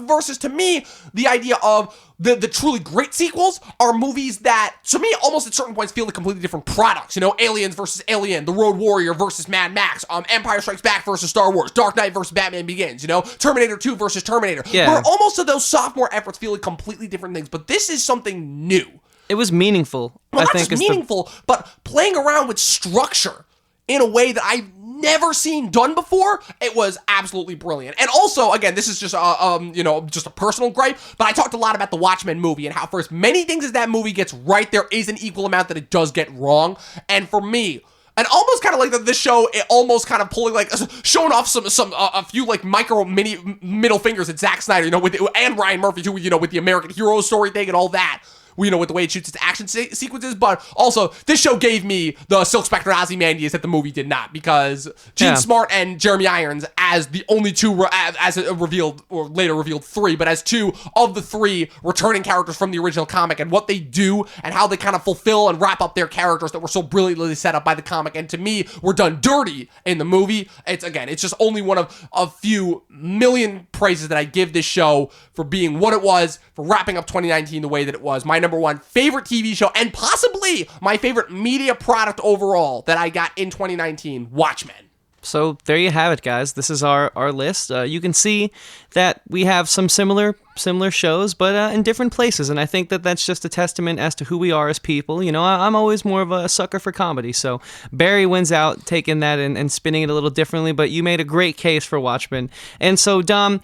versus, to me, the idea of the truly great sequels are movies that, to me, almost at certain points feel like completely different products. You know, Aliens versus Alien, The Road Warrior versus Mad Max, Empire Strikes Back versus Star Wars, Dark Knight versus Batman Begins, you know, Terminator 2 versus Terminator. Yeah. Where almost of those sophomore efforts feel like completely different things. But this is something new. It was meaningful. Well, not just meaningful, but playing around with structure in a way that I've never seen done before. It was absolutely brilliant. And also, again, this is just just a personal gripe, but I talked a lot about the Watchmen movie and how, for as many things as that movie gets right, there is an equal amount that it does get wrong. And for me, and almost kind of like this show, it almost kind of pulling, like, showing off a few, like, middle fingers at Zack Snyder, you know, and Ryan Murphy too, you know, with the American Hero story thing and all that. with the way it shoots its action sequences, but also this show gave me the Silk Spectre Ozymandias that the movie did not, because Gene Smart and Jeremy Irons as the only two, as it revealed, or later revealed three, but as two of the three returning characters from the original comic, and what they do and how they kind of fulfill and wrap up their characters that were so brilliantly set up by the comic, and to me were done dirty in the movie. It's just only one of a few million praises that I give this show for being what it was, for wrapping up 2019 the way that it was. My number one favorite TV show, and possibly my favorite media product overall that I got in 2019, Watchmen. So there you have it, guys. This is our list. You can see that we have some similar shows, but in different places. And I think that that's just a testament as to who we are as people. I'm always more of a sucker for comedy. So Barry wins out taking that and spinning it a little differently, but you made a great case for Watchmen. And so, Dom,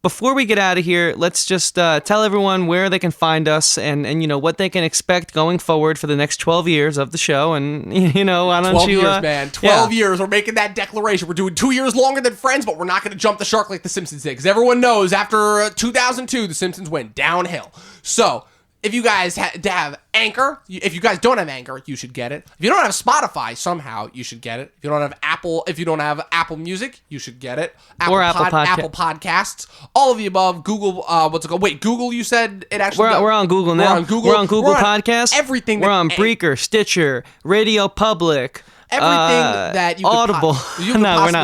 before we get out of here, let's just tell everyone where they can find us and what they can expect going forward for the next 12 years of the show. And, why don't 12 you... 12 years, man. 12 years. We're making that declaration. We're doing 2 years longer than Friends, but we're not going to jump the shark like The Simpsons did, because everyone knows after 2002, The Simpsons went downhill. So, if you guys have Anchor, if you guys don't have Anchor, you should get it. If you don't have Spotify, somehow you should get it. If you don't have Apple Music, you should get it. Or Apple Podcasts, all of the above. Google, what's it called? Wait, Google. You said it actually. We're on Google now. We're on Google Podcasts. Everything. We're on Breaker, Stitcher, Radio Public. Everything that you Audible. We're not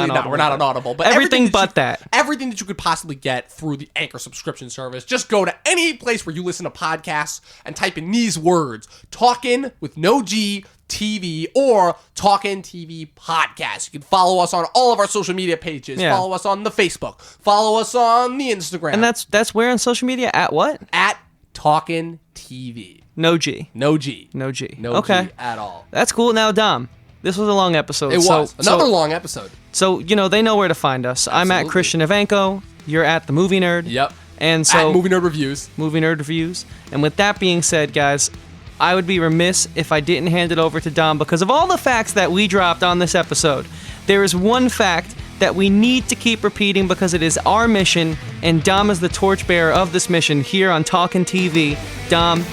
on Audible, but everything but that. Everything that you could possibly get through the Anchor subscription service. Just go to any place where you listen to podcasts and type in these words: Talkin with no G TV or Talkin TV podcast. You can follow us on all of our social media pages. Yeah. Follow us on the Facebook. Follow us on the Instagram. And that's where on social media? At what? At Talkin TV. No G. No G. No G. No okay. G at all. That's cool. Now, Dom, this was a long episode. It was. Another long episode. So, they know where to find us. Absolutely. I'm at Christian Evanko. You're at The Movie Nerd. Yep. And so... At Movie Nerd Reviews. Movie Nerd Reviews. And with that being said, guys, I would be remiss if I didn't hand it over to Dom, because of all the facts that we dropped on this episode, there is one fact that we need to keep repeating because it is our mission, and Dom is the torchbearer of this mission here on Talkin TV. Dom,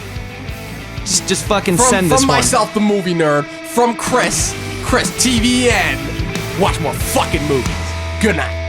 just fucking send this one. From myself, the movie nerd. From Chris TVN. Watch more fucking movies. Good night.